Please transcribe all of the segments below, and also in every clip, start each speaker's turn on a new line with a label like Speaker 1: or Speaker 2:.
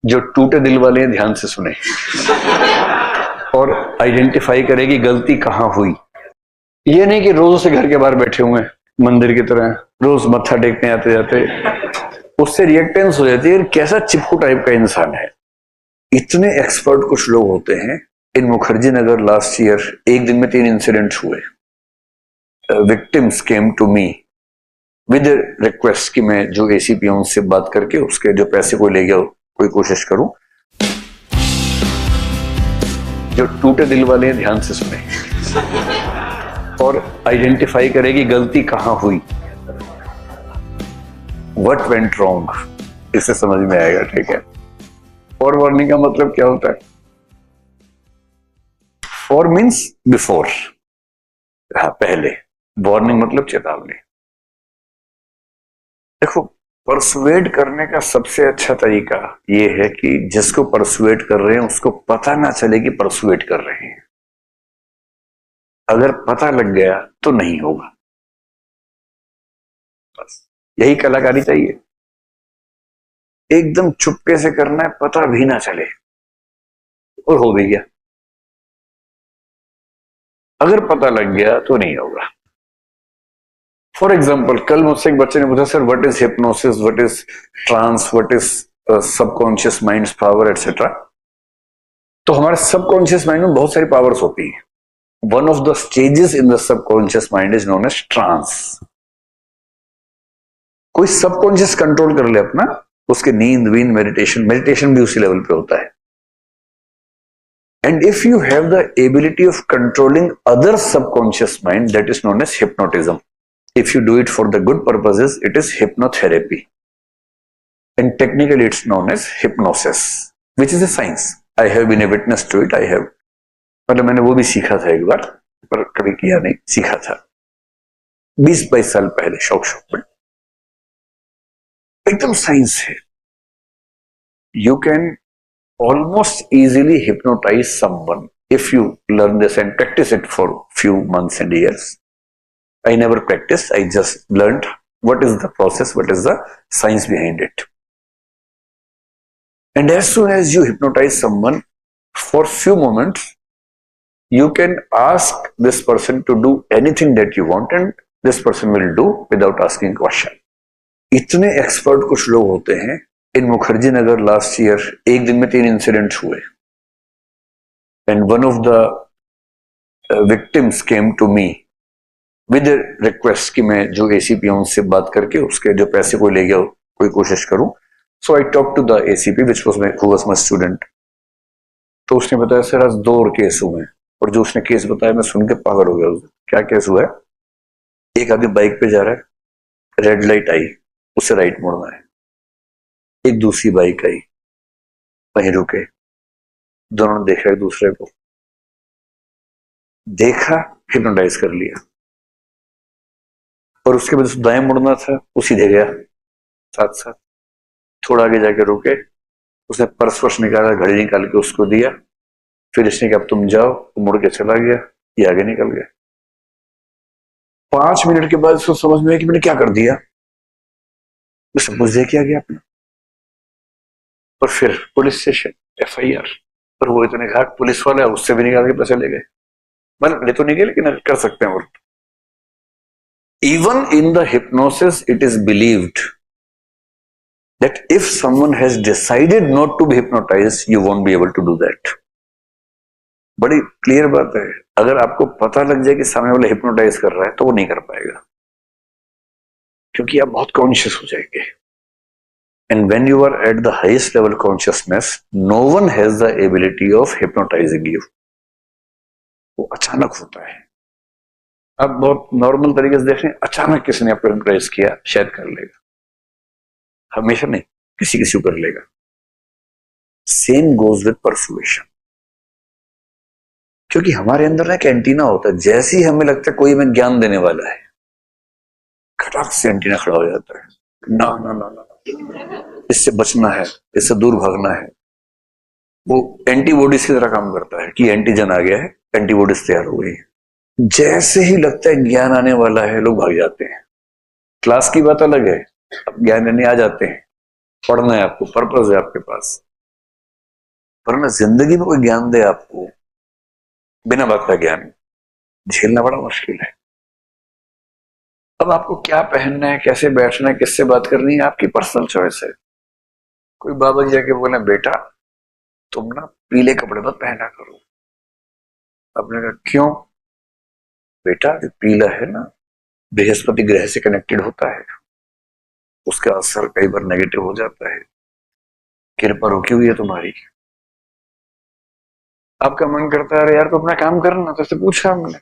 Speaker 1: जो टूटे दिल वाले हैं ध्यान से सुने और आइडेंटिफाई करें कि गलती कहां हुई। ये नहीं कि रोज से घर के बाहर बैठे हुए हैं मंदिर की तरह, रोज मत्था टेकने आते जाते, उससे रिएक्टेंस हो जाती है। कैसा चिपकू टाइप का इंसान है। इतने एक्सपर्ट कुछ लोग होते हैं। In Mukherjee Nagar last year एक दिन में 3 इंसिडेंट हुए। Victims came to me with request कि मैं जो एसीपी हूं उससे बात करके उसके जो पैसे को ले गया कोई कोशिश करूं। जो टूटे दिल वाले हैं ध्यान से सुने और आइडेंटिफाई करें कि गलती कहां हुई, व्हाट वेंट रॉन्ग, इससे समझ में आएगा। ठीक है। फॉर वार्निंग का मतलब क्या होता है? फॉर मीन्स बिफोर, हाँ पहले। वार्निंग मतलब चेतावनी। देखो, परसुएड करने का सबसे अच्छा तरीका यह है कि जिसको परसुएड कर रहे हैं उसको पता ना चले कि परसुएड कर रहे हैं। अगर पता लग गया तो नहीं होगा। बस यही कलाकारी चाहिए। एकदम चुपके से करना है, पता भी ना चले, और हो भी गया। अगर पता लग गया तो नहीं होगा। फॉर एग्जाम्पल, कल मुझसे एक बच्चे ने पूछा, sir what is hypnosis, what is trance, what is subconscious minds power etcetera. तो हमारे सबकॉन्शियस माइंड में बहुत सारी पावर्स होती है। One of the stages in the subconscious mind is known as trance. कोई सबकॉन्शियस कंट्रोल कर ले अपना, उसके नींद वींद मेडिटेशन भी उसी लेवल पे होता है। And if you have the ability of controlling other subconscious mind, that is known as hypnotism. If you do it for the good purposes, it is hypnotherapy. And technically it's known as hypnosis, which is a science. I have been a witness to it. मतलब मैंने वो भी सीखा था एक बार, पर कभी किया नहीं, सीखा था 20-22 साल पहले, शौक में। एकदम साइंस है। You can almost easily hypnotize someone if you learn this and practice it for few months and years. I never practiced, I just learned what is the process, what is the science behind it. And as soon as you hypnotize someone for few moments, you can ask this person to do anything that you want and this person will do without asking question. इतने expert कुछ लोग होते हैं। In Mukherjee Nagar last year एक दिन में 3 incident हुए। And one of the victims came to me with request कि मैं जो एसीपी हूं उससे बात करके उसके जो पैसे को ले गया कोई कोशिश करूं। So I talk to the ACP which was my student. तो उसने बताया, सर आज 2 और केस हुए हैं। और जो उसने केस बताया मैं सुन के पागल हो गया। क्या केस हुआ है? एक आगे बाइक पे जा रहा है, रेड लाइट आई, उसे राइट मोड़ना है। एक दूसरी बाइक आई, वहीं रुके, दोनों ने देखा एक दूसरे को, देखा, हिप्नोटाइज कर लिया। और उसके बाद दाएं मुड़ना था, वो सीधे गया साथ साथ। थोड़ा आगे जाके रुके, उसने पर्स वर्स निकाला, घड़ी निकाल के उसको दिया। फिर इसने कहा अब तुम जाओ, वो मुड़ के चला गया, ये आगे निकल गया। 5 मिनट के बाद उसको समझ में आया कि मैंने क्या कर दिया। सब कुछ देखिए गया अपना। और फिर पुलिस स्टेशन, FIR। पर वो इतने घाट पुलिस वाला है, उससे भी निकाल के पैसे ले गए। मतलब ले तो नहीं गए, लेकिन कर सकते हैं। और even in the hypnosis it is believed that if someone has decided not to be hypnotized, you won't be able to do that. बड़ी क्लियर बात है। अगर आपको पता लग जाए कि सामने वाला हिप्नोटाइज कर रहा है तो वो नहीं कर पाएगा, क्योंकि आप बहुत कॉन्शियस हो जाएंगे। And when you are at the highest level consciousness, no one has the ability of hypnotizing you. वो अचानक होता है। आप बहुत नॉर्मल तरीके से देख रहे हैं, अचानक किसी ने आपको हिप्नोटाइज किया, शायद कर लेगा, हमेशा नहीं, किसी किसी को कर लेगा। Same goes with persuasion. क्योंकि हमारे अंदर एक एंटीना होता है, जैसे ही हमें लगता है कोई हमें ज्ञान देने वाला है, खटाक से एंटीना खड़ा हो जाता है। ना ना ना ना, इससे बचना है, इससे दूर भागना है। वो एंटीबॉडीज की तरह काम करता है कि एंटीजन आ गया है, एंटीबॉडीज तैयार हो गई है। जैसे ही लगता है ज्ञान आने वाला है, लोग भाग जाते हैं। क्लास की बात अलग है, अब ज्ञान लेने आ जाते हैं, पढ़ना है आपको, पर्पस है आपके पास। वरना जिंदगी में कोई ज्ञान दे आपको, बिना बात का ज्ञान झेलना बड़ा मुश्किल है। अब आपको क्या पहनना है, कैसे बैठना है, किससे बात करनी है, आपकी पर्सनल चॉइस है। कोई बाबा जी जाके बोले बेटा तुम ना पीले कपड़े मत पहना करो, आपने कहा क्यों? बेटा जो पीला है ना बृहस्पति ग्रह से कनेक्टेड होता है, उसका असर कई बार नेगेटिव हो जाता है, कृपा रुकी हुई है तुम्हारी। आपका मन करता है अरे यार तो अपना काम करना, तो उससे पूछा हमने,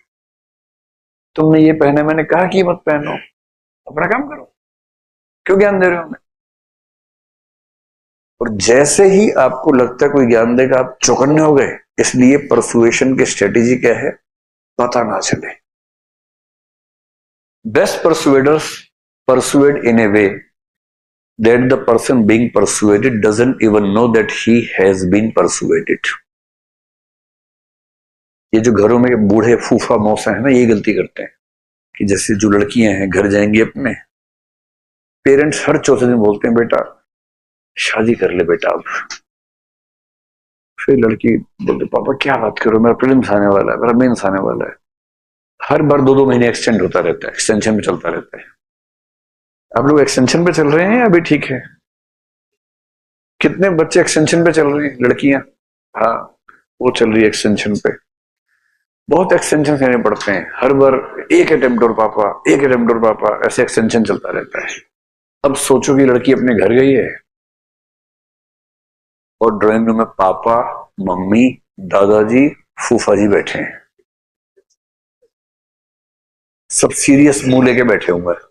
Speaker 1: तुमने ये पहना, मैंने कहा कि मत पहनो, अपना काम करो, क्यों ज्ञान दे रहे हो हमें? और जैसे ही आपको लगता है कोई ज्ञान देगा आप चौकन्ने हो गए। इसलिए परसुएशन की स्ट्रेटेजी क्या है? पता ना चले। Best persuaders persuade in a way that the person being persuaded doesn't even know that he has been persuaded। ये जो घरों में बूढ़े फूफा मौसा है ना, ये गलती करते हैं कि जैसे जो लड़कियां हैं घर जाएंगी अपने, पेरेंट्स हर चौथे दिन बोलते हैं बेटा शादी कर ले बेटा अब। फिर लड़की बोलते पापा क्या बात करो, मेरा प्रीलिम्स आने वाला है, मेरा मेंस आने वाला है। हर बार 2-2 महीने एक्सटेंड होता रहता है, एक्सटेंशन में चलता रहता है। आप लोग एक्सटेंशन पे चल रहे हैं या अभी ठीक है? कितने बच्चे एक्सटेंशन पे चल रहे हैं? लड़कियां, हाँ वो चल रही है एक्सटेंशन पे। बहुत एक्सटेंशन लेने पड़ते हैं हर बार, एक अटेम्प्ट और पापा, एक अटेम्प्ट और पापा, ऐसे एक्सटेंशन चलता रहता है। अब सोचो कि लड़की अपने घर गई है और ड्राइंग रूम में पापा, मम्मी, दादाजी, फूफा जी बैठे हैं, सब सीरियस मुंह लेके बैठे होंगे।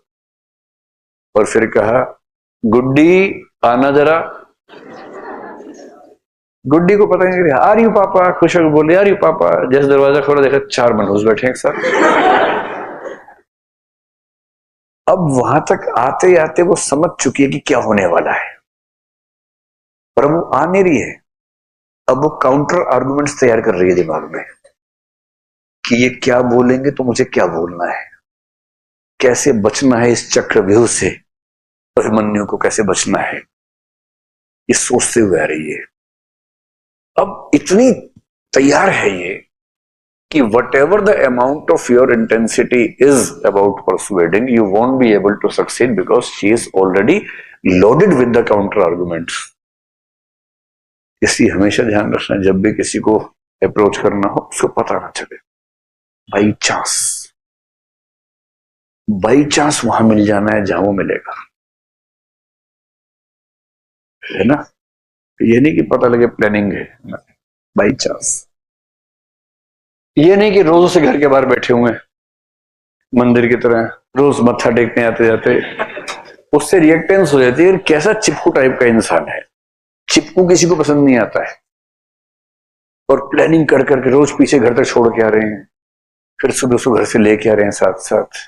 Speaker 1: और फिर कहा गुड्डी आना जरा। गुड्डी को पता नहीं, आ रही हूं पापा, खुश होकर बोले आ रही हूं पापा। जैसे दरवाजा खोला देखा 4 मनहूस बैठे एक साथ। अब वहां तक आते आते वो समझ चुकी है कि क्या होने वाला है, पर वो आ नहीं रही है। अब वो काउंटर आर्गुमेंट्स तैयार कर रही है दिमाग में कि ये क्या बोलेंगे तो मुझे क्या बोलना है, कैसे बचना है इस चक्रव्यूह से, अभिमन्यु को कैसे बचना है, ये सोचते हुए आ रही है। अब इतनी तैयार है ये कि whatever the amount of your intensity is about persuading, you won't be able to succeed because she is already loaded with the counter arguments. इसलिए हमेशा ध्यान रखना, जब भी किसी को अप्रोच करना हो उसको पता ना चले। बाई चांस वहां मिल जाना है जहां वो मिलेगा, है ना? ये नहीं कि पता लगे प्लानिंग है, बाई चांस। ये नहीं कि रोज से घर के बाहर बैठे हुए मंदिर की तरह, रोज मत्था टेकने आते जाते, उससे रिएक्टेंस हो जाती है। कैसा चिपकू टाइप का इंसान है, चिपकू किसी को पसंद नहीं आता है। और प्लानिंग कर करके रोज पीछे घर तक छोड़ के आ रहे हैं, फिर सुबह सुबह घर से लेके आ रहे हैं साथ साथ।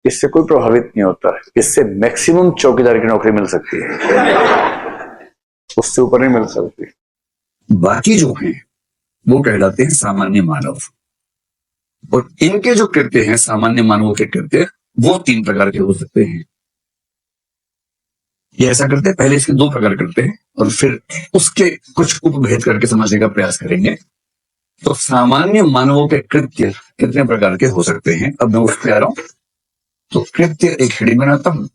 Speaker 1: इससे कोई प्रभावित नहीं होता, इससे मैक्सिमम चौकीदार की नौकरी मिल सकती है, उससे ऊपर नहीं मिल सकती।
Speaker 2: बाकी जो हैं वो कहलाते हैं सामान्य मानव। और इनके जो कृत्य हैं, सामान्य मानवों के कृत्य, वो 3 प्रकार के हो सकते हैं। ये ऐसा करते हैं, पहले इसके 2 प्रकार करते हैं और फिर उसके कुछ उपभेद करके समझने का प्रयास करेंगे। तो सामान्य मानवों के कृत्य कितने प्रकार के हो सकते हैं, अब मैं उस पर आ रहा हूं। तो कृत्य एक हेडिंग बनाता हूं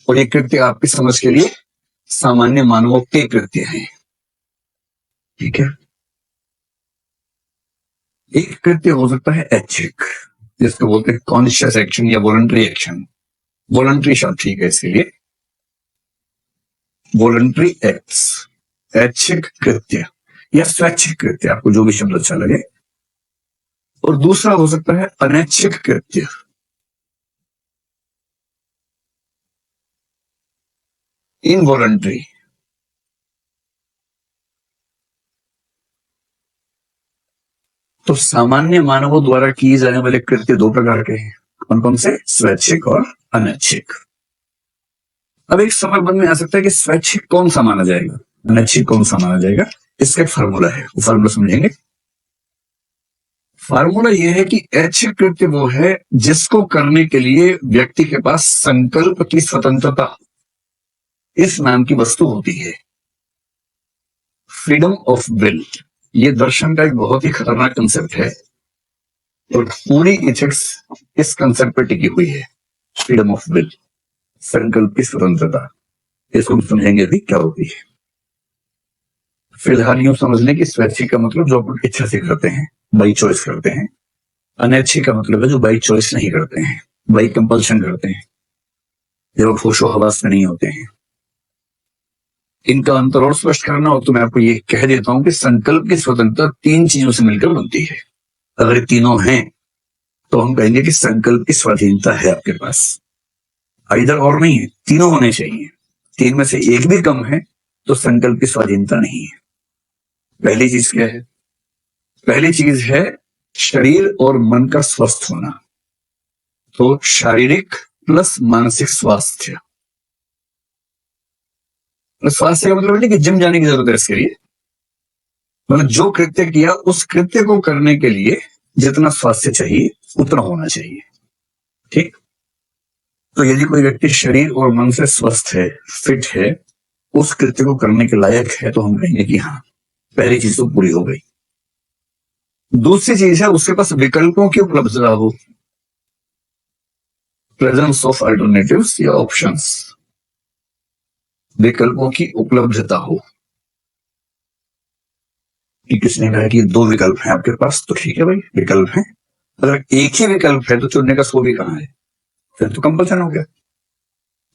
Speaker 2: और ये कृत्य आपकी समझ के लिए सामान्य मानवों के कृत्य हैं, ठीक है। एक कृत्य हो सकता है ऐच्छिक, जिसको बोलते हैं कॉन्शियस एक्शन या वॉलंटरी एक्शन। वॉलंटरी शब्द ठीक है इसके लिए, वॉलंटरी एक्ट्स, ऐच्छिक कृत्य या स्वैच्छिक कृत्य, आपको जो भी शब्द अच्छा लगे। और दूसरा हो सकता है अनैच्छिक कृत्य। इनवॉलंटरी। तो सामान्य मानवों द्वारा किए जाने वाले कृत्य 2 प्रकार के हैं, कौन कौन से? स्वैच्छिक और अनैच्छिक। अब एक सवाल मन में आ सकता है कि स्वैच्छिक कौन सा माना जाएगा, अनैच्छिक कौन सा माना जाएगा? इसका एक फार्मूला है, वो फार्मूला समझेंगे। फार्मूला यह है कि ऐच्छिक कृत्य वो है जिसको करने के लिए व्यक्ति के पास संकल्प की स्वतंत्रता इस नाम की वस्तु होती है। फ्रीडम ऑफ विल, ये दर्शन का एक बहुत ही खतरनाक कंसेप्ट है और पूरी इथिक्स इस कंसेप्ट पर टिकी हुई है। फ्रीडम ऑफ विल, संकल्प की स्वतंत्रता, इसको हम समझेंगे भी क्या होती है। फिलहाल यूं समझने की स्वैच्छिक का मतलब जो अपन इच्छा से करते हैं, बाई चॉइस करते हैं। अनैच्छिक का मतलब है जो बाई चॉइस नहीं करते हैं, बाई कंपल्शन करते हैं, जो होशो हवास में नहीं होते हैं। इनका अंतर और स्पष्ट करना हो तो मैं आपको ये कह देता हूं कि संकल्प की स्वतंत्रता 3 चीजों से मिलकर बनती है। अगर ये तीनों हैं तो हम कहेंगे कि संकल्प की स्वाधीनता है आपके पास। इधर और नहीं है, तीनों होने चाहिए। 3 में से एक भी कम है तो संकल्प की स्वाधीनता नहीं है। पहली चीज क्या है? पहली चीज है शरीर और मन का स्वस्थ होना। तो शारीरिक प्लस मानसिक स्वास्थ्य। स्वास्थ्य का मतलब है कि जिम जाने की जरूरत है इसके लिए, मतलब जो कृत्य किया उस कृत्य को करने के लिए जितना स्वास्थ्य चाहिए उतना होना चाहिए। ठीक, तो यदि कोई व्यक्ति शरीर और मन से स्वस्थ है, फिट है, उस कृत्य को करने के लायक है, तो हम कहेंगे कि हाँ, पहली चीज तो पूरी हो गई। दूसरी चीज है उसके पास विकल्पों की उपलब्धता हो, प्रेजेंस ऑफ अल्टरनेटिव्स या ऑप्शंस, विकल्पों की उपलब्धता हो कि किसने कहा कि 2 विकल्प हैं आपके पास, तो ठीक है भाई, विकल्प हैं। अगर एक ही विकल्प है तो चुनने का स्कोप ही कहां है? फिर तो कंपल्सन हो गया।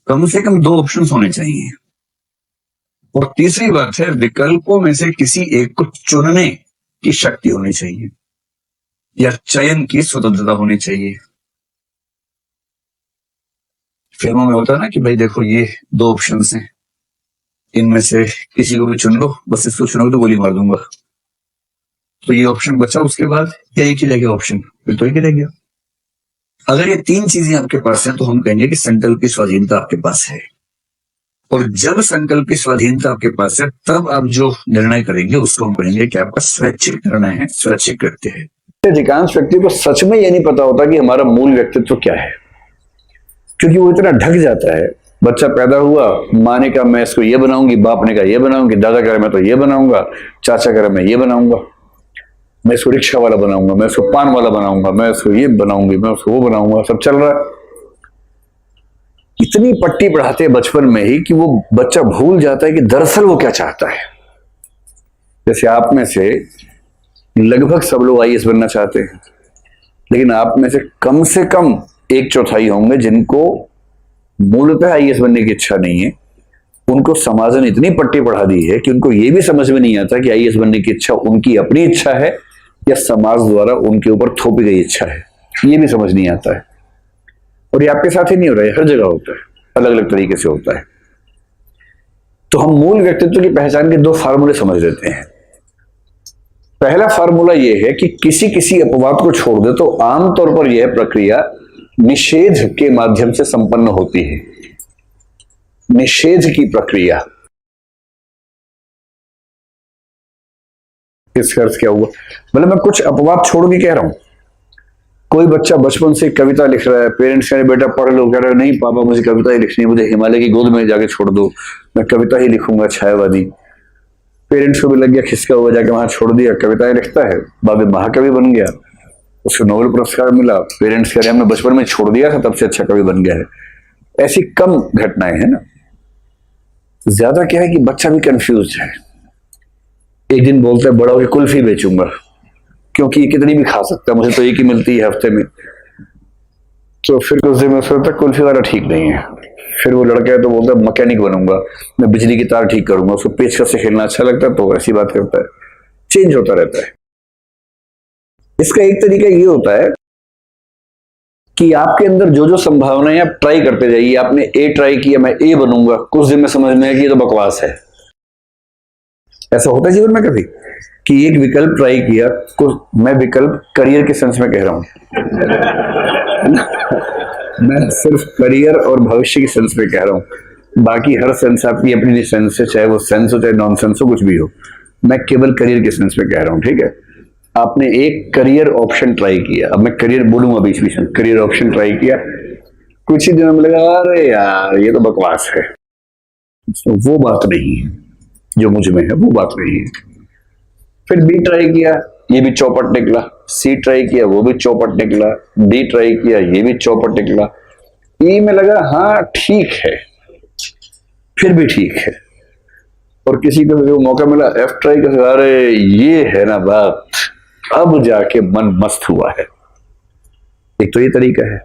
Speaker 2: कम से कम 2 ऑप्शंस होने चाहिए। और तीसरी बात है विकल्पों में से किसी एक को चुनने की शक्ति होनी चाहिए या चयन की स्वतंत्रता होनी चाहिए। फिल्मों में होता है ना कि भाई देखो ये 2 ऑप्शंस हैं, इनमें से किसी को भी चुन लो, बस इसको चुनोगे तो गोली मार दूंगा। तो ये ऑप्शन बचा, उसके बाद या एक ही रह गया ऑप्शन, फिर तो एक ही रह गया। अगर ये 3 चीजें आपके पास हैं तो हम कहेंगे कि संकल्प की स्वाधीनता आपके पास है। और जब संकल्प की स्वाधीनता आपके पास है तब आप जो निर्णय करेंगे उसको हम कहेंगे कि आपका स्वैच्छिक निर्णय है, स्वैच्छिक कृत्य है।
Speaker 1: अधिकांश व्यक्ति को सच में ये नहीं पता होता कि हमारा मूल व्यक्तित्व क्या है, क्योंकि वो इतना ढक जाता है। बच्चा पैदा हुआ, माँ ने कहा मैं इसको ये बनाऊंगी, बाप ने कहा ये बनाऊंगी, दादा कह रहा मैं तो ये बनाऊंगा, चाचा कह रहा मैं ये बनाऊंगा, मैं इसको रिक्शा वाला बनाऊंगा, मैं इसको पान वाला बनाऊंगा, मैं इसको ये बनाऊंगी, मैं उसको वो बनाऊंगा, सब चल रहा है। इतनी पट्टी पढ़ाते हैं बचपन में ही कि वो बच्चा भूल जाता है कि दरअसल वो क्या चाहता है। जैसे आप में से लगभग सब लोग आईएएस बनना चाहते हैं, लेकिन आप में से कम 1/4 होंगे जिनको मूलतः आईएएस बनने की इच्छा नहीं है। उनको समाज ने इतनी पट्टी पढ़ा दी है कि उनको ये भी समझ में नहीं आता कि आईएएस बनने की इच्छा उनकी अपनी इच्छा है या समाज द्वारा उनके ऊपर थोपी गई इच्छा है, ये भी समझ नहीं आता है। और ये आपके साथ ही नहीं हो रहा है, हर जगह होता है, अलग अलग तरीके से होता है। तो हम मूल व्यक्तित्व की पहचान के 2 फार्मूले समझ लेते हैं। पहला फार्मूला यह है कि किसी किसी अपवाद को छोड़ दे तो आमतौर पर यह प्रक्रिया निषेध के माध्यम से संपन्न होती है। निषेध की प्रक्रिया, इसका अर्थ क्या हुआ? मतलब मैं कुछ अपवाद छोड़ के कह रहा हूं। कोई बच्चा बचपन से कविता लिख रहा है, पेरेंट्स कह रहे बेटा पढ़ लो, कह रहे नहीं पापा मुझे कविता ही लिखनी है, मुझे हिमालय की गोद में जाके छोड़ दो, मैं कविता ही लिखूंगा छायावादी। पेरेंट्स को भी लग गया खिसका हुआ, जाके वहां छोड़ दिया, कविताएं लिखता है, बाद में महाकवि बन गया, उसको नोबेल पुरस्कार मिला। पेरेंट्स कह रहे हमने बचपन में छोड़ दिया था, तब से अच्छा कवि बन गया है। ऐसी कम घटनाएं हैं ना। ज्यादा क्या है कि बच्चा भी कंफ्यूज है। एक दिन बोलता है बड़ा होकर कुल्फी बेचूंगा, क्योंकि ये कितनी भी खा सकता है, मुझे तो एक ही मिलती है हफ्ते में। तो फिर कुछ दिन में सोचता कुल्फी वाला ठीक नहीं है। फिर वो लड़का है तो बोलता है मैकेनिक बनूंगा, मैं बिजली की तार ठीक करूंगा, उसको पेचकस से खेलना अच्छा लगता है तो ऐसी बात करता है। चेंज होता रहता है। इसका एक तरीका ये होता है कि आपके अंदर जो जो संभावनाएं आप ट्राई करते जाइए। आपने ए ट्राई किया, मैं ए बनूंगा, कुछ दिन में समझ में आया कि ये तो बकवास है। ऐसा होता है जीवन में कभी कि एक विकल्प ट्राई किया, मैं विकल्प करियर के सेंस में कह रहा हूं मैं सिर्फ करियर और भविष्य के सेंस में कह रहा हूं। बाकी हर सेंस आपकी अपनी सेंस है, चाहे वो सेंस हो चाहे नॉन सेंस हो, कुछ भी हो। मैं केवल करियर के सेंस में कह रहा हूं, ठीक है। आपने एक करियर ऑप्शन ट्राई किया, अब मैं करियर बोलूंगा बीच बीच में, करियर ऑप्शन ट्राई किया, कुछ ही दिनों में लगा अरे यार ये तो बकवास है। वो बात नहीं है। जो मुझ में है वो बात नहीं है। फिर बी ट्राई किया, ये भी चौपट निकला। सी ट्राई किया, वो भी चौपट निकला। डी ट्राई किया, ये भी चौपट निकला। ई में लगा हाँ ठीक है, फिर भी ठीक है। और किसी को जो मौका मिला एफ ट्राई कर, अरे ये है ना बात, अब जाके मन मस्त हुआ है। एक तो ये तरीका है।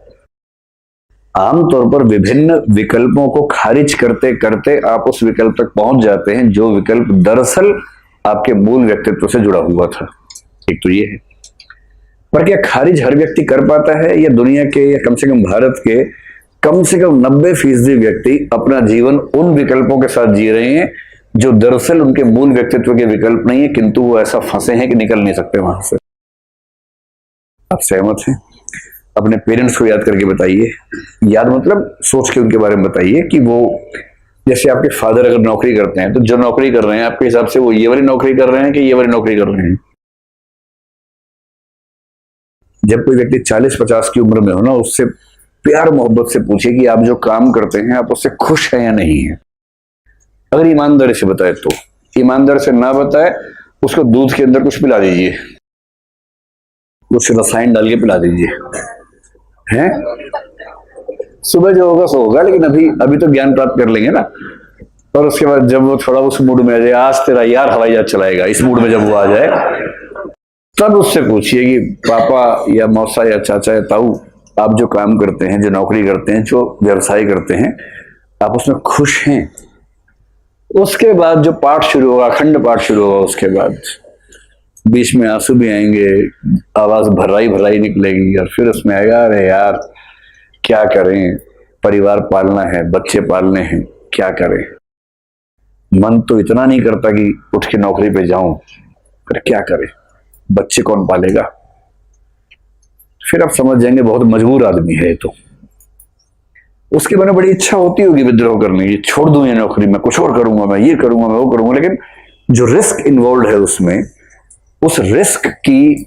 Speaker 1: आमतौर पर विभिन्न विकल्पों को खारिज करते करते आप उस विकल्प तक पहुंच जाते हैं जो विकल्प दरअसल आपके मूल व्यक्तित्व से जुड़ा हुआ था। एक तो ये है। पर क्या खारिज हर व्यक्ति कर पाता है? या दुनिया के या कम से कम भारत के कम से कम 90% व्यक्ति अपना जीवन उन विकल्पों के साथ जी रहे हैं जो दरअसल उनके मूल व्यक्तित्व के विकल्प नहीं है, किंतु वो ऐसा फंसे हैं कि निकल नहीं सकते वहां से। आप सहमत हैं? अपने पेरेंट्स को याद करके बताइए। याद मतलब सोच के उनके बारे में बताइए कि वो, जैसे आपके फादर अगर नौकरी करते हैं तो जो नौकरी कर रहे हैं आपके हिसाब से वो ये वाली नौकरी कर रहे हैं कि ये वाली नौकरी कर रहे हैं? जब कोई व्यक्ति 40-50 की उम्र में हो ना, उससे प्यार मोहब्बत से पूछे कि आप जो काम करते हैं आप उससे खुश हैं या नहीं है। अगर ईमानदारी से बताए तो, ईमानदारी से ना बताए उसको दूध के अंदर कुछ पिला दीजिए, कुछ रसायन डाल के पिला दीजिए, हैं? सुबह जो होगा सो होगा, लेकिन अभी तो ज्ञान प्राप्त कर लेंगे ना। और उसके बाद जब वो थोड़ा उस मूड में आ जाए, आज तेरा यार हवाई जहाज चलाएगा, इस मूड में जब वो आ जाए, तब उससे पूछिए कि पापा या मौसा या चाचा या ताऊ, आप जो काम करते हैं, जो नौकरी करते हैं, जो व्यवसाय करते हैं, आप उसमें खुश हैं? उसके बाद जो पाठ शुरू होगा, अखंड पाठ शुरू होगा, उसके बाद बीच में आंसू भी आएंगे, आवाज भर्राई भर्राई निकलेगी, और फिर उसमें आएगा अरे यार क्या करें, परिवार पालना है, बच्चे पालने हैं, क्या करें, मन तो इतना नहीं करता कि उठ के नौकरी पे जाऊं, पर क्या करें, बच्चे कौन पालेगा? फिर आप समझ जाएंगे बहुत मजबूर आदमी है तो। उसके मन में बड़ी इच्छा होती होगी विद्रोह करने की, छोड़ दूं ये नौकरी, मैं कुछ और करूंगा, मैं ये करूंगा, मैं वो करूंगा, लेकिन जो रिस्क इन्वॉल्व है उसमें, उस रिस्क की,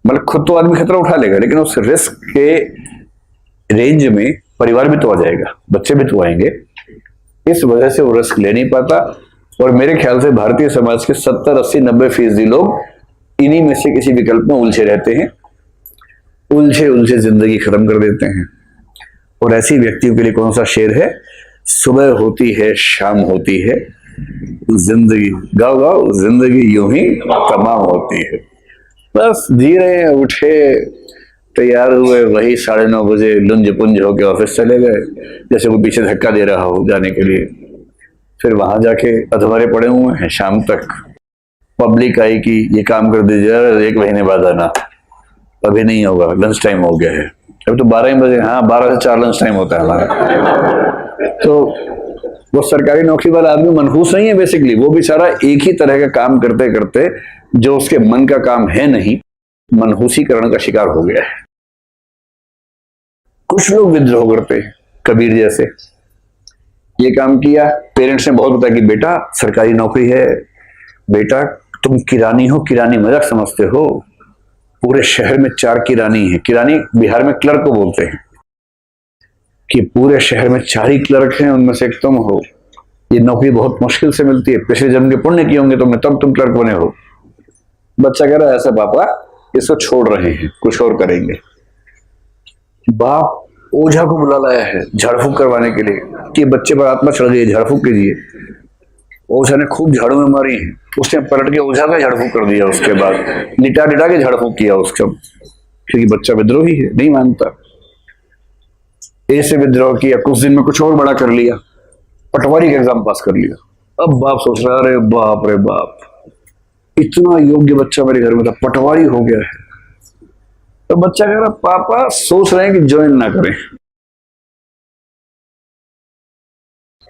Speaker 1: मतलब खुद तो आदमी खतरा उठा लेगा, लेकिन उस रिस्क के रेंज में परिवार भी तो आ जाएगा, बच्चे भी तो आएंगे। इस वजह से वो रिस्क ले नहीं पाता। और मेरे ख्याल से भारतीय समाज के 70-80-90% लोग इन्हीं में से किसी विकल्प में उलझे रहते हैं, उलझे उलझे जिंदगी खत्म कर देते हैं। और ऐसी व्यक्तियों के लिए कौन सा शेर है? सुबह होती है शाम होती है, जिंदगी गाओ गाओ जिंदगी यूं ही तमाम होती है। बस जी रहे हैं, उठे, तैयार हुए, वही 9:30 बजे लुंज पुंज होके ऑफिस चले गए, जैसे वो पीछे धक्का दे रहा हो जाने के लिए। फिर वहां जाके अधमरे पड़े हुए हैं, शाम तक पब्लिक आई कि ये काम कर दीजिए, 1 महीने बाद आना, अभी नहीं होगा, लंच टाइम हो गया है। अभी तो 12 बजे, हाँ 12 से 4 लंच टाइम होता है हमारा। तो वो सरकारी नौकरी वाला आदमी मनहूस नहीं है बेसिकली, वो बेचारा एक ही तरह का काम करते करते जो उसके मन का काम है नहीं, मनहूसीकरण का शिकार हो गया है। कुछ लोग विद्रोह करते हैं, कबीर जैसे। ये काम किया, पेरेंट्स ने बहुत बताया कि बेटा सरकारी नौकरी है, बेटा तुम किरानी हो, किरानी मजाक समझते हो, पूरे शहर में 4 किरानी है। किरानी बिहार में क्लर्क को बोलते हैं, कि पूरे शहर में 4 ही क्लर्क हैं, उनमें से एक तुम हो। ये नौकरी बहुत मुश्किल से मिलती है, पिछले जन्म के पुण्य किए होंगे तुमने, तब तुम क्लर्क बने हो। बच्चा कह रहा है ऐसा पापा, इसको छोड़ रहे हैं, कुछ और करेंगे। बाप ओझा को बुला लाया है झाड़ फूक करवाने के लिए कि बच्चे पर आत्मा चढ़ गई, झाड़ फूक कीजिए। ओझा ने खूब झाड़ू में मारी है, उसने पलट के ओझा का झाड़ फूक कर दिया, उसके बाद लिटा लिटा के झाड़ फूक किया उसका, क्योंकि बच्चा विद्रोही है, नहीं मानता। ऐसे विद्रोह किया, कुछ दिन में कुछ और बड़ा कर लिया, पटवारी का एग्जाम पास कर लिया। अब बाप सोच रहा है अरे बाप रे बाप, इतना योग्य बच्चा मेरे घर में था, पटवारी हो गया है। तो बच्चा कह रहा पापा सोच रहे हैं कि ज्वाइन ना करें।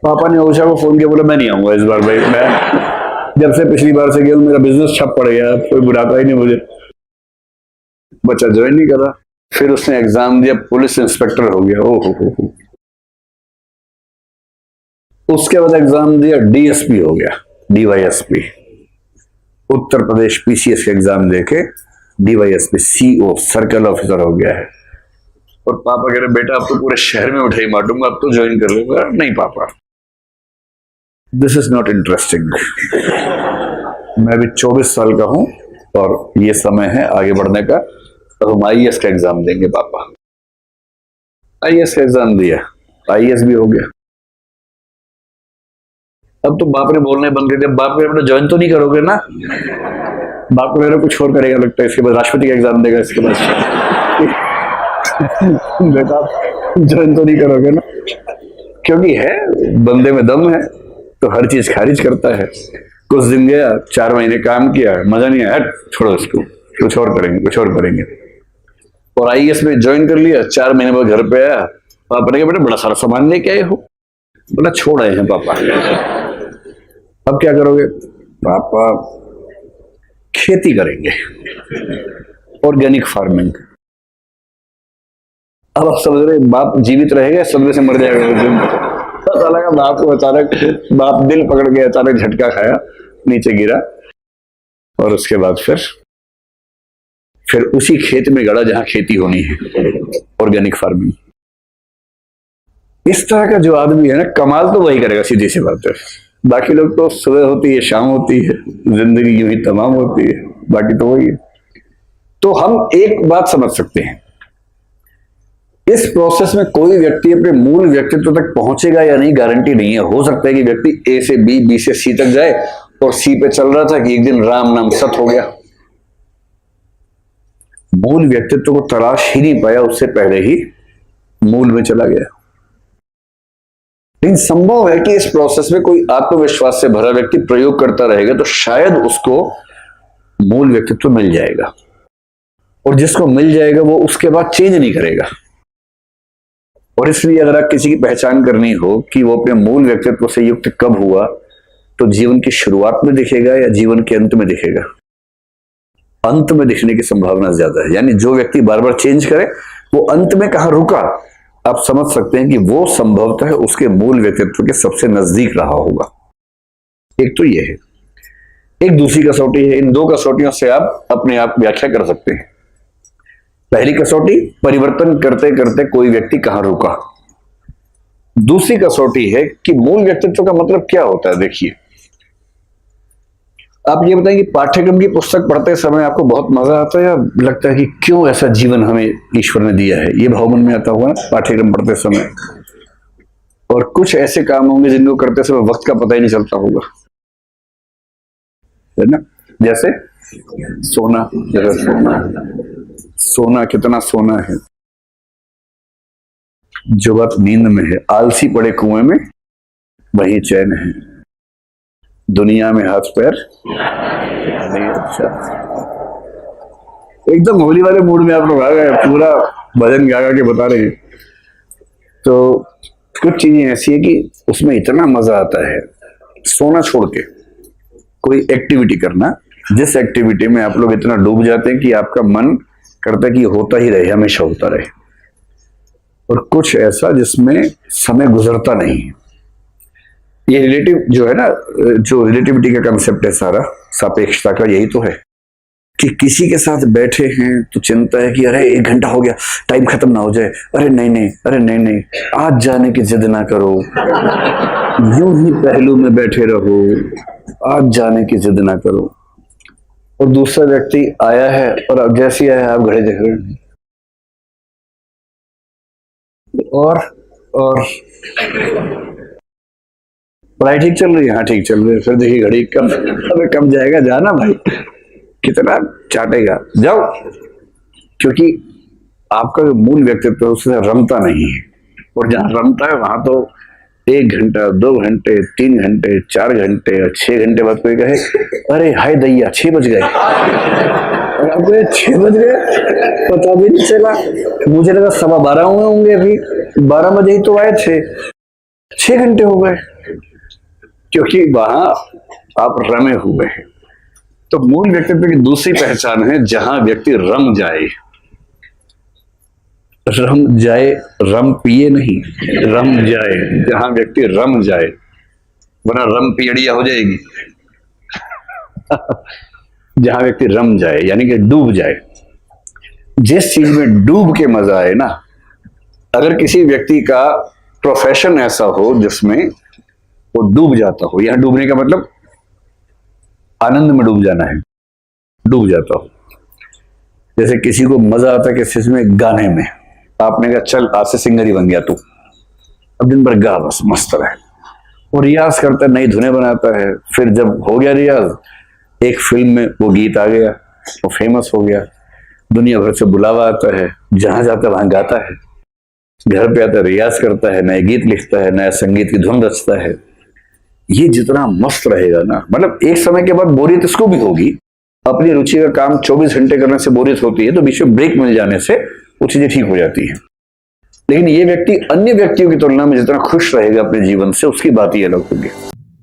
Speaker 1: पापा ने ओझा को फोन किया, बोला मैं नहीं आऊंगा इस बार भाई, मैं जब से पिछली बार से गया मेरा बिजनेस ठप पड़ गया, कोई बुलाता ही नहीं मुझे। बच्चा ज्वाइन नहीं करा। फिर उसने एग्जाम दिया, पुलिस इंस्पेक्टर हो गया। ओहो। उसके बाद एग्जाम दिया, डीएसपी हो गया, डीवाईएसपी, उत्तर प्रदेश पीसीएस के एग्जाम देके डीवाईएसपी सीओ सर्कल ऑफिसर हो गया है। और पापा कह रहे बेटा अब तो पूरे शहर में उठाई मारूंगा, अब तो ज्वाइन कर लूंगा। नहीं पापा, दिस इज नॉट इंटरेस्टिंग। मैं भी 24 साल का हूं और ये समय है आगे बढ़ने का। तो हम आईएएस का एग्जाम देंगे पापा। आईएएस का एग्जाम दिया, आईएएस भी हो गया। अब तो बाप ने बोलने बंद कर दिया। बाप ने ज्वाइन तो नहीं करोगे ना? बाप मेरा कुछ और करेगा लगता है, इसके बाद राष्ट्रपति का एग्जाम देगा इसके बाद। बेटा ज्वाइन तो नहीं करोगे ना? क्योंकि है बंदे में दम है तो हर चीज खारिज करता है। कुछ दिन गया, 4 महीने काम किया, मजा नहीं आया, छोड़ो इसको, कुछ और करेंगे, कुछ और करेंगे। और आईएएस में ज्वाइन कर लिया, 4 महीने बाद घर पे आया, पापा ने कहा बेटा बड़ा सारा सामान लेके आए हो। बोला छोड़ आए हैं पापा। अब क्या करोगे? पापा खेती करेंगे, ऑर्गेनिक फार्मिंग। अब आप समझ रहे बाप जीवित रहेगा, सदमे से मर जाएगा। पता लगा बाप को अचानक, बाप दिल पकड़ के अचानक झटका खाया, नीचे गिरा और उसके बाद फिर उसी खेत में गड़ा जहां खेती होनी है, ऑर्गेनिक फार्मिंग। इस तरह का जो आदमी है ना, कमाल तो वही करेगा, सीधी सी बात है। बाकी लोग तो सुबह होती है, शाम होती है, जिंदगी यूं ही तमाम होती है, बाकी तो वही है। तो हम एक बात समझ सकते हैं, इस प्रोसेस में कोई व्यक्ति अपने मूल व्यक्तित्व तक पहुंचेगा या नहीं गारंटी नहीं है। हो सकता है कि व्यक्ति ए से बी, बी से सी तक जाए और सी पे चल रहा था कि एक दिन राम नाम सत हो गया। मूल व्यक्तित्व को तलाश ही नहीं पाया, उससे पहले ही मूल में चला गया। लेकिन संभव है कि इस प्रोसेस में कोई आत्मविश्वास से भरा व्यक्ति प्रयोग करता रहेगा तो शायद उसको मूल व्यक्तित्व मिल जाएगा, और जिसको मिल जाएगा वो उसके बाद चेंज नहीं करेगा। और इसलिए अगर आप किसी की पहचान करनी हो कि वो अपने मूल व्यक्तित्व से युक्त कब हुआ, तो जीवन की शुरुआत में दिखेगा या जीवन के अंत में दिखेगा? अंत में दिखने की संभावना ज्यादा है। यानी जो व्यक्ति बार बार चेंज करे वो अंत में कहां रुका, आप समझ सकते हैं कि वो संभवतः उसके मूल व्यक्तित्व के सबसे नजदीक रहा होगा। एक तो ये है। एक दूसरी कसौटी है, इन 2 कसौटियों से आप अपने आप व्याख्या कर सकते हैं। पहली कसौटी, परिवर्तन करते करते कोई व्यक्ति कहां रुका। दूसरी कसौटी है कि मूल व्यक्तित्व का मतलब क्या होता है। देखिए, आप ये बताएं कि पाठ्यक्रम की पुस्तक पढ़ते समय आपको बहुत मजा आता है या लगता है कि क्यों ऐसा जीवन हमें ईश्वर ने दिया है, ये भाव मन में आता होगा ना पाठ्यक्रम पढ़ते समय। और कुछ ऐसे काम होंगे जिनको करते समय वक्त का पता ही नहीं चलता होगा, है ना? जैसे सोना, सोना कितना सोना है। जो बात नींद में है, आलसी पड़े कुएं में वही चैन है, दुनिया में हाथ पैर नहीं। अच्छा, एकदम होली वाले मूड में आप लोग आ गए, पूरा भजन गा के बता रहे हैं। तो कुछ चीजें ऐसी है कि उसमें इतना मजा आता है, सोना छोड़ के कोई एक्टिविटी करना, जिस एक्टिविटी में आप लोग इतना डूब जाते हैं कि आपका मन करता है कि होता ही रहे, हमेशा होता रहे। और कुछ ऐसा जिसमें समय गुजरता नहीं है। ये रिलेटिव जो है ना, जो रिलेटिविटी का कंसेप्ट है सारा, सापेक्षता का, यही तो है कि किसी के साथ बैठे हैं तो चिंता है कि अरे 1 घंटा हो गया, टाइम खत्म ना हो जाए, अरे नहीं नहीं, अरे नहीं नहीं, आज जाने की जिद ना करो, यूं ही पहलू में बैठे रहो, आज जाने की जिद ना करो। और दूसरा व्यक्ति आया है और अब जैसे आया है आप घड़े देख रहे हैं, और पढ़ाई ठीक चल रही है, हाँ ठीक चल रही है, फिर देखिए घड़ी कब, अबे कब जाएगा, जाना भाई, कितना चाटेगा, जाओ। क्योंकि आपका जो मूल व्यक्तित्व है उससे रमता नहीं है, और जहां रमता है वहां तो 1 घंटा, 2 घंटे, 3 घंटे, 4 घंटे और 6 घंटे बाद कोई कहे अरे हाय दैया 6 बज गए, और आपको 6 बज गए पता भी नहीं चला, मुझे लगा 12:15 हुए होंगे, अभी 12 बजे ही तो आए थे, 6 घंटे हो गए, क्योंकि वहां आप रमे हुए हैं। तो मूल व्यक्तित्व की दूसरी पहचान है जहां व्यक्ति रम जाए, रम जाए, रम पिए नहीं, रम जाए, जहां व्यक्ति रम जाए, वरना रम पियड़िया हो जाएगी। जहां व्यक्ति रम जाए यानी कि डूब जाए, जिस चीज में डूब के मजा आए ना। अगर किसी व्यक्ति का प्रोफेशन ऐसा हो जिसमें वो डूब जाता हो। यहां डूबने का मतलब आनंद में डूब जाना है, डूब जाता हो। जैसे किसी को मजा आता है किसी चीज में, गाने में, आपने कहा चल आज से सिंगर ही बन गया तू, अब दिन भर गा बस मस्त रहे। वो रियाज करता है, नई धुनें बनाता है, फिर जब हो गया रियाज, एक फिल्म में वो गीत आ गया, वो फेमस हो गया, दुनिया भर से बुलावा आता है, जहां जाता है वहां गाता है, घर पे आता है रियाज करता है, नए गीत लिखता है, नया संगीत की धुन रचता है। ये जितना मस्त रहेगा ना, मतलब एक समय के बाद बोरियत इसको भी होगी। अपनी रुचि का काम 24 घंटे करने से बोरियत होती है, तो बीच में ब्रेक मिल जाने से वो चीजें ठीक हो जाती है। लेकिन ये व्यक्ति अन्य व्यक्तियों की तुलना में जितना खुश रहेगा अपने जीवन से, उसकी बात ही अलग होगी।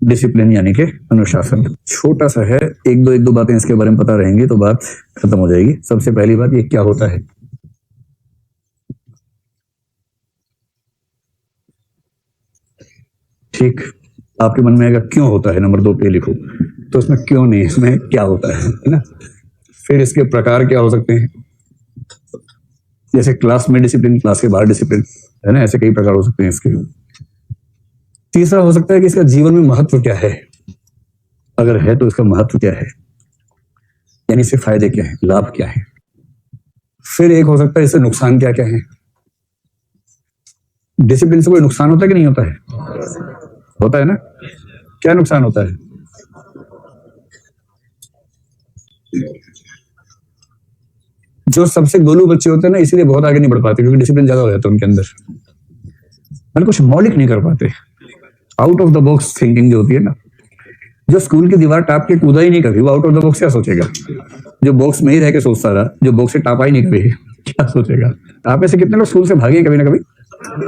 Speaker 2: डिसिप्लिन यानी कि अनुशासन छोटा सा है, एक दो बातें इसके बारे में पता रहेंगी तो बात खत्म हो जाएगी। सबसे पहली बात, ये क्या होता है? ठीक, आपके मन में आएगा क्यों होता है, नंबर 2 पे लिखो। तो इसमें क्यों नहीं, इसमें क्या होता है ना। फिर इसके प्रकार क्या हो सकते हैं, जैसे क्लास में डिसिप्लिन, क्लास के बाहर डिसिप्लिन, है ना, ऐसे कई प्रकार हो सकते हैं इसके। तीसरा हो सकता है कि इसका जीवन में महत्व क्या है, अगर है तो इसका महत्व क्या है, यानी इससे फायदे क्या है, लाभ क्या है। फिर एक हो सकता है इससे नुकसान क्या क्या है। डिसिप्लिन से कोई नुकसान होता है कि नहीं होता है? होता है ना। क्या नुकसान होता है? जो सबसे गोलू बच्चे होते हैं ना, इसीलिए बहुत आगे नहीं बढ़ पाते, क्योंकि डिसिप्लिन ज्यादा हो जाता है उनके अंदर, मतलब कुछ मौलिक नहीं कर पाते। Out of the box thinking जो होती है ना, जो स्कूल की दीवार टाप के कूदा ही नहीं कभी, वो आउट ऑफ द बॉक्स क्या सोचेगा? जो बॉक्स में ही रह के सोचता रहा, जो बॉक्स से टापा ही नहीं कभी, क्या सोचेगा? आप ऐसे कितने लोग स्कूल से भागे कभी ना कभी?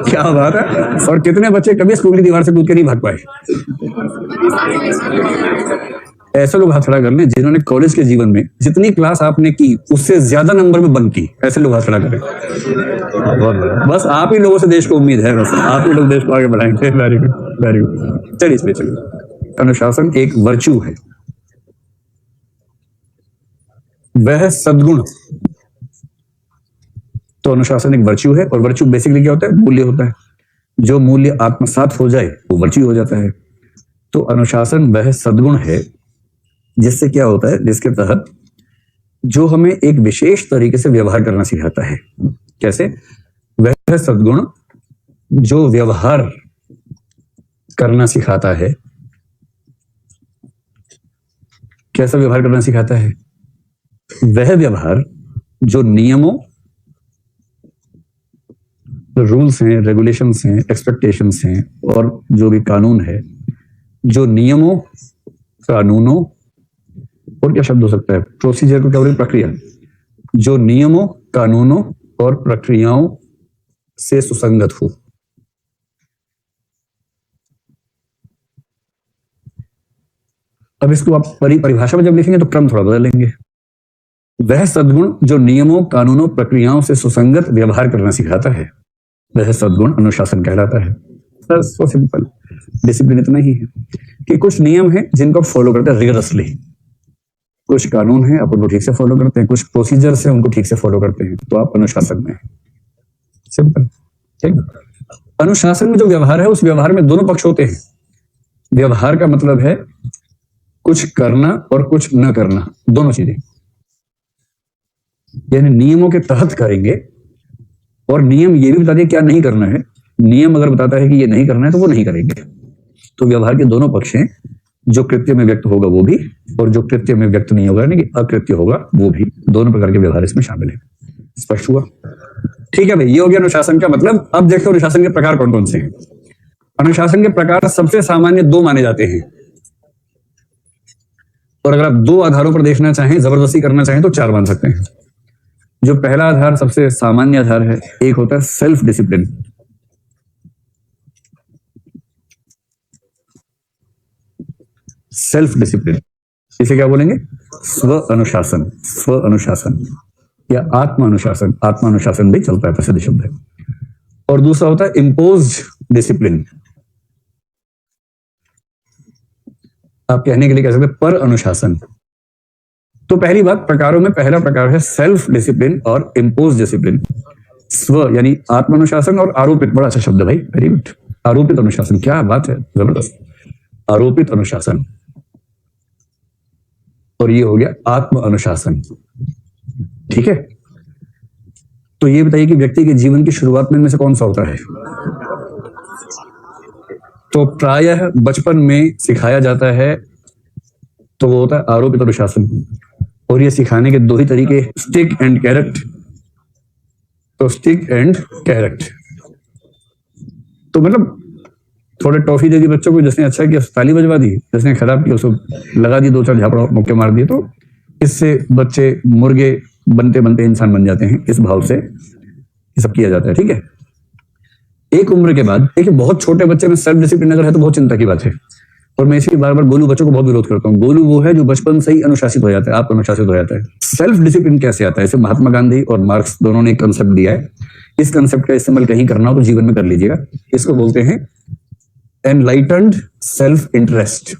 Speaker 2: क्या बात है। और कितने बच्चे कभी स्कूल की दीवार से कूद के नहीं भाग पाए? ऐसे लोग हाथ खड़ा कर लें जिन्होंने कॉलेज के जीवन में जितनी क्लास आपने की उससे ज्यादा नंबर में बंक की, ऐसे लोग हाथ खड़ा करें। बस आप ही लोगों से देश को उम्मीद है, बस आप ही लोग देश को आगे बढ़ाएंगे। Very good, very good. चलिए इसमें चलिए। अनुशासन एक वर्च्यू है, वह सद्गुण। तो अनुशासन एक वर्च्यू है, और वर्च्यू बेसिकली क्या होता है? मूल्य होता है। जो मूल्य आत्मसात हो जाए वो वर्च्यू हो जाता है। तो अनुशासन वह सद्गुण है जिससे क्या होता है, जिसके तहत जो हमें एक विशेष तरीके से व्यवहार करना सिखाता है। कैसे? वह सद्गुण जो व्यवहार करना सिखाता है। कैसा व्यवहार करना सिखाता है? वह व्यवहार जो नियमों, रूल्स हैं, रेगुलेशंस हैं, एक्सपेक्टेशंस हैं, और जो भी कानून है, जो नियमों, कानूनों, और क्या शब्द हो सकता है, प्रोसीजर को क्या बोलेंगे, प्रक्रिया, जो नियमों, कानूनों और प्रक्रियाओं से सुसंगत हो। अब इसको आप परिभाषा में जब लिखेंगे तो क्रम थोड़ा बदल लेंगे। वह सद्गुण जो नियमों, कानूनों, प्रक्रियाओं से सुसंगत व्यवहार करना सिखाता है, वह सद्गुण अनुशासन कहलाता है। बस सो सिंपल। डिसिप्लिन इतना ही है कि कुछ नियम है जिनको आप फॉलो करते हैं रिगरसली, कुछ कानून है आप उनको ठीक से फॉलो करते हैं, कुछ प्रोसीजर्स है उनको ठीक से फॉलो करते हैं, तो आप अनुशासन में हैं। सिंपल, ठीक। अनुशासन में जो व्यवहार है, उस व्यवहार में दोनों पक्ष होते हैं। व्यवहार का मतलब है कुछ करना और कुछ न करना, दोनों चीजें। यानी नियमों के तहत करेंगे, और नियम ये भी बताते हैं क्या नहीं करना है। नियम अगर बताता है कि ये नहीं करना है तो वो नहीं करेंगे। तो व्यवहार के दोनों पक्ष हैं, जो कृत्य में व्यक्त होगा वो भी, और जो कृत्य में व्यक्त नहीं होगा, यानी कि अकृत्य होगा वो भी। दोनों प्रकार के व्यवहार इसमें शामिल है। स्पष्ट हुआ? ठीक है भाई, ये हो गया अनुशासन का मतलब। अब देखो अनुशासन के प्रकार कौन कौन से हैं। अनुशासन के प्रकार सबसे सामान्य 2 माने जाते हैं, और अगर आप 2 आधारों पर देखना चाहें, जबरदस्ती करना चाहें, तो 4 मान सकते हैं। जो पहला आधार सबसे सामान्य आधार है, एक होता है सेल्फ डिसिप्लिन। सेल्फ डिसिप्लिन, इसे क्या बोलेंगे? स्व अनुशासन, स्व अनुशासन या आत्म अनुशासन। आत्म अनुशासन भी चलता है, प्रसिद्ध शब्द है। और दूसरा होता है इम्पोज्ड डिसिप्लिन। आप कहने के लिए कह सकते हैं पर अनुशासन। तो पहली बात, प्रकारों में पहला प्रकार है सेल्फ डिसिप्लिन और इम्पोज डिसिप्लिन। स्व यानी आत्म अनुशासन, और आरोपित, बड़ा अच्छा शब्द है भाई, वेरी गुड। आरोपित अनुशासन, क्या बात है, जबरदस्त। आरोपित अनुशासन, और ये हो गया आत्म अनुशासन। ठीक है, तो ये बताइए कि व्यक्ति के जीवन की शुरुआत में इनमें से कौन सा होता है? तो प्रायः बचपन में सिखाया जाता है, तो वो होता है आरोपित अनुशासन। और ये सिखाने के दो ही तरीके, स्टिक एंड कैरेट। तो स्टिक एंड कैरेट, तो मतलब थोड़े टॉफी दे दी बच्चों को, जिसने अच्छा किया ताली बजवा दी, जिसने खराब किया उसको लगा दी 2-4 झापड़ा मुक्के मार दिए। तो इससे बच्चे मुर्गे बनते बनते इंसान बन जाते हैं। इस भाव से ये सब किया जाता है। ठीक है, एक उम्र के बाद देखिए, बहुत छोटे बच्चे में सेल्फ डिसिप्लिन अगर है तो बहुत चिंता की बात है। और मैं इसलिए बार बार गोलू बच्चों को बहुत विरोध करता हूँ। गोलू वो है जो बचपन से ही अनुशासित हो जाता है, आप अनुशासित हो जाता है। सेल्फ डिसिप्लिन कैसे आता है? इसे महात्मा गांधी और मार्क्स दोनों ने एक कंसेप्ट दिया है। इस कंसेप्ट का इस्तेमाल कहीं करना हो तो जीवन में कर लीजिएगा। इसको बोलते हैं एनलाइटेंड सेल्फ इंटरेस्ट।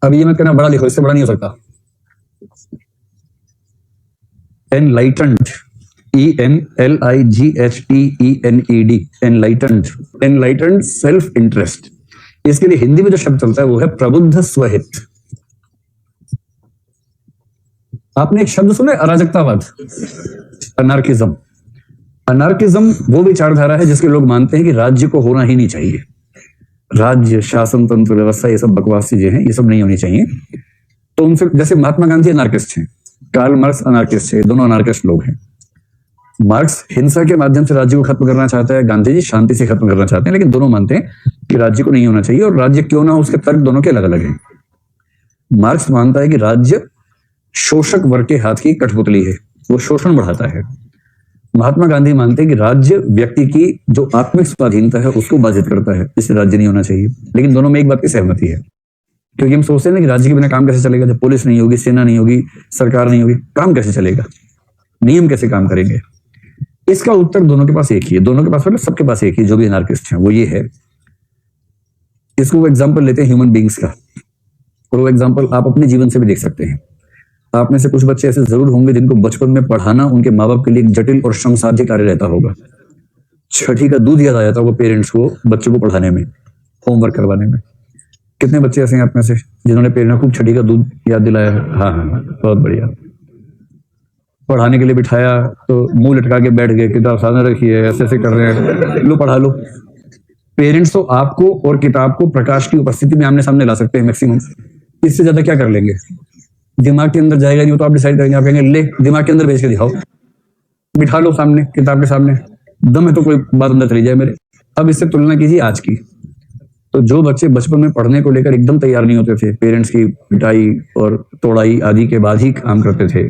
Speaker 2: अब ये मत कहना बड़ा लिखो, इससे बड़ा नहीं हो सकता। Enlightened, ENLIGHTENED, enlightened, enlightened self interest. इसके लिए हिंदी में जो शब्द चलता है वो है प्रबुद्ध स्वहित। आपने एक शब्द सुना है, अराजकतावाद, अनार्किज्म। अनार्किज्म वो विचारधारा है जिसके लोग मानते हैं कि राज्य को होना ही नहीं चाहिए। राज्य, शासन तंत्र, व्यवस्था, ये सब बकवास चीजें हैं, ये सब नहीं होनी चाहिए। तो उनसे, जैसे महात्मा गांधी अनार्किस्ट हैं, कार्ल मार्क्स अनार्किस्ट है, दोनों अनार्किस्ट लोग हैं। मार्क्स हिंसा के माध्यम से राज्य को खत्म करना चाहता है, गांधी जी शांति से खत्म करना चाहते हैं, लेकिन दोनों मानते हैं कि राज्य को नहीं होना चाहिए। और राज्य क्यों ना हो, उसके तर्क दोनों के अलग अलग हैं। मार्क्स मानता है कि राज्य शोषक वर्ग के हाथ की कठपुतली है, वो शोषण बढ़ाता है। महात्मा गांधी मानते हैं कि राज्य व्यक्ति की जो आत्मिक स्वाधीनता है उसको बाधित करता है, इसलिए राज्य नहीं होना चाहिए। लेकिन दोनों में एक बात की सहमति है, क्योंकि हम सोचते हैं कि राज्य के बिना काम कैसे चलेगा? जब पुलिस नहीं होगी, सेना नहीं होगी, सरकार नहीं होगी, काम कैसे चलेगा? नियम कैसे काम करेंगे? इसका उत्तर दोनों के पास एक ही है। दोनों के पास मतलब सबके पास एक ही, जो भी एनार्किस्ट हैं, वो ये है। इसको वो एग्जाम्पल लेते हैं ह्यूमन बींग्स का, और वो एग्जाम्पल आप अपने जीवन से भी देख सकते हैं। आप में से कुछ बच्चे ऐसे जरूर होंगे जिनको बचपन में पढ़ाना उनके माँ बाप के लिए एक जटिल और श्रमसाध्य कार्य रहता होगा। छठी का दूध याद आ जाता होगा पेरेंट्स को बच्चों को पढ़ाने में, होमवर्क करवाने में। कितने बच्चे ऐसे हैं आप में से जिन्होंने पेरेंट्स को छठी का दूध याद दिलाया है? हाँ हाँ, बहुत बढ़िया। पढ़ाने के लिए बिठाया तो मुंह लटका के बैठ गए, किताब सामने रखी है, ऐसे ऐसे कर रहे हैं, लो पढ़ा लो। पेरेंट्स तो आपको और किताब को प्रकाश की उपस्थिति में आमने सामने ला सकते हैं मैक्सिमम, इससे ज्यादा क्या कर लेंगे? दिमाग के अंदर जाएगा नहीं तो आप डिसाइड करेंगे, आप कहेंगे ले दिमाग के अंदर भेज के दिखाओ, बिठा लो सामने, किताब के सामने, दम है तो कोई बात अंदर चली जाए मेरे। अब इससे तुलना कीजिए आज की। तो जो बच्चे बचपन में पढ़ने को लेकर एकदम तैयार नहीं होते थे, पेरेंट्स की पिटाई और तोड़ाई आदि के बाद ही काम करते थे,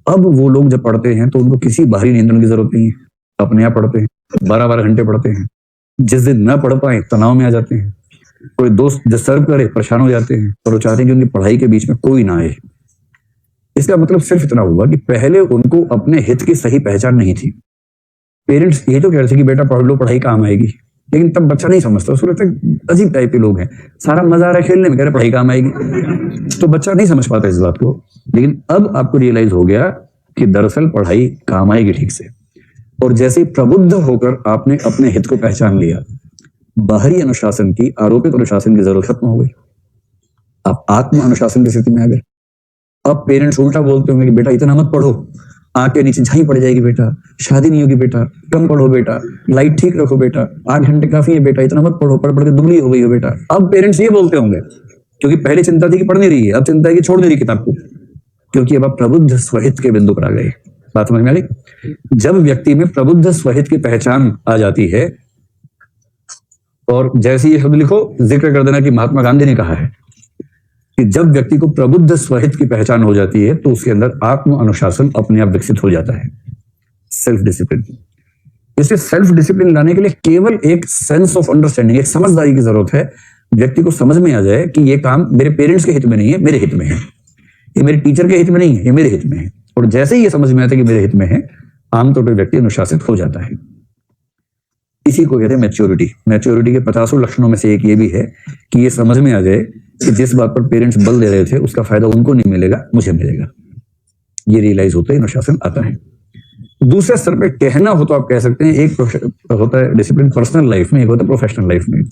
Speaker 2: अब वो लोग जब पढ़ते हैं तो उनको किसी बाहरी नियंत्रण की जरूरत नहीं है, अपने आप पढ़ते हैं, 12-12 घंटे पढ़ते हैं। जिस दिन न पढ़ पाए तनाव में आ जाते हैं, कोई दोस्त डिस्टर्ब करे परेशान हो जाते हैं, और वो चाहते हैं कि उनकी पढ़ाई के बीच में कोई ना आए। इसका मतलब सिर्फ इतना हुआ कि पहले उनको अपने हित की सही पहचान नहीं थी। पेरेंट्स ये तो कह रहे थे कि बेटा पढ़ लो, पढ़ाई काम आएगी, लेकिन तब बच्चा नहीं समझता, उसको लगता है अजीब टाइप के लोग हैं, सारा मजा आ रहा है खेलने में, कह रहे पढ़ाई काम आएगी, तो बच्चा नहीं समझ पाता इस बात को। लेकिन अब आपको रियलाइज हो गया कि दरअसल पढ़ाई काम आएगी ठीक से। और जैसे प्रबुद्ध होकर आपने अपने हित को पहचान लिया, बाहरी अनुशासन की, आरोपित अनुशासन की जरूरत खत्म हो गई, आप आत्म अनुशासन की स्थिति में आ गए। अब पेरेंट्स उल्टा बोलते होंगे कि बेटा इतना मत पढ़ो, आंख के नीचे झाई पड़ जाएगी बेटा, शादी नहीं होगी बेटा, कम पढ़ो बेटा, लाइट ठीक रखो बेटा, 8 घंटे काफी है बेटा, इतना मत पढ़ो, पढ़ पढ़ के दुबली हो गई हो बेटा। अब पेरेंट्स ये बोलते होंगे, क्योंकि पहले चिंता थी कि पढ़ नहीं रही है, अब चिंता है कि छोड़ दे रही किताब को, क्योंकि अब आप प्रबुद्ध स्वहित के बिंदु पर आ गए। बात समझ में आ गई? जब व्यक्ति में प्रबुद्ध स्वहित की पहचान आ जाती है, और जैसे ये शब्द लिखो, जिक्र कर देना कि महात्मा गांधी ने कहा है कि जब व्यक्ति को प्रबुद्ध स्वहित की पहचान हो जाती है तो उसके अंदर आत्म अनुशासन अपने आप विकसित हो जाता है, सेल्फ डिसिप्लिन। इसलिए सेल्फ डिसिप्लिन लाने के लिए केवल एक सेंस ऑफ अंडरस्टैंडिंग, एक समझदारी की जरूरत है। व्यक्ति को समझ में आ जाए कि ये काम मेरे पेरेंट्स के हित में नहीं है, मेरे हित में है, ये मेरे टीचर के हित में नहीं है, ये मेरे हित में है। और जैसे ही ये समझ में आता है कि मेरे हित में है, आमतौर पर व्यक्ति अनुशासित हो जाता है। इसी को कहते हैं मैच्योरिटी। मैच्योरिटी के 50 लक्षणों में से एक ये भी है कि ये समझ में आ जाए कि जिस बात पर पेरेंट्स बल दे रहे थे उसका फायदा उनको नहीं मिलेगा, मुझे मिलेगा। ये रियलाइज होते ही अनुशासन आता है। दूसरे स्तर पे कहना हो तो आप कह सकते हैं, एक होता है डिसिप्लिन पर्सनल लाइफ में, एक होता है प्रोफेशनल लाइफ में।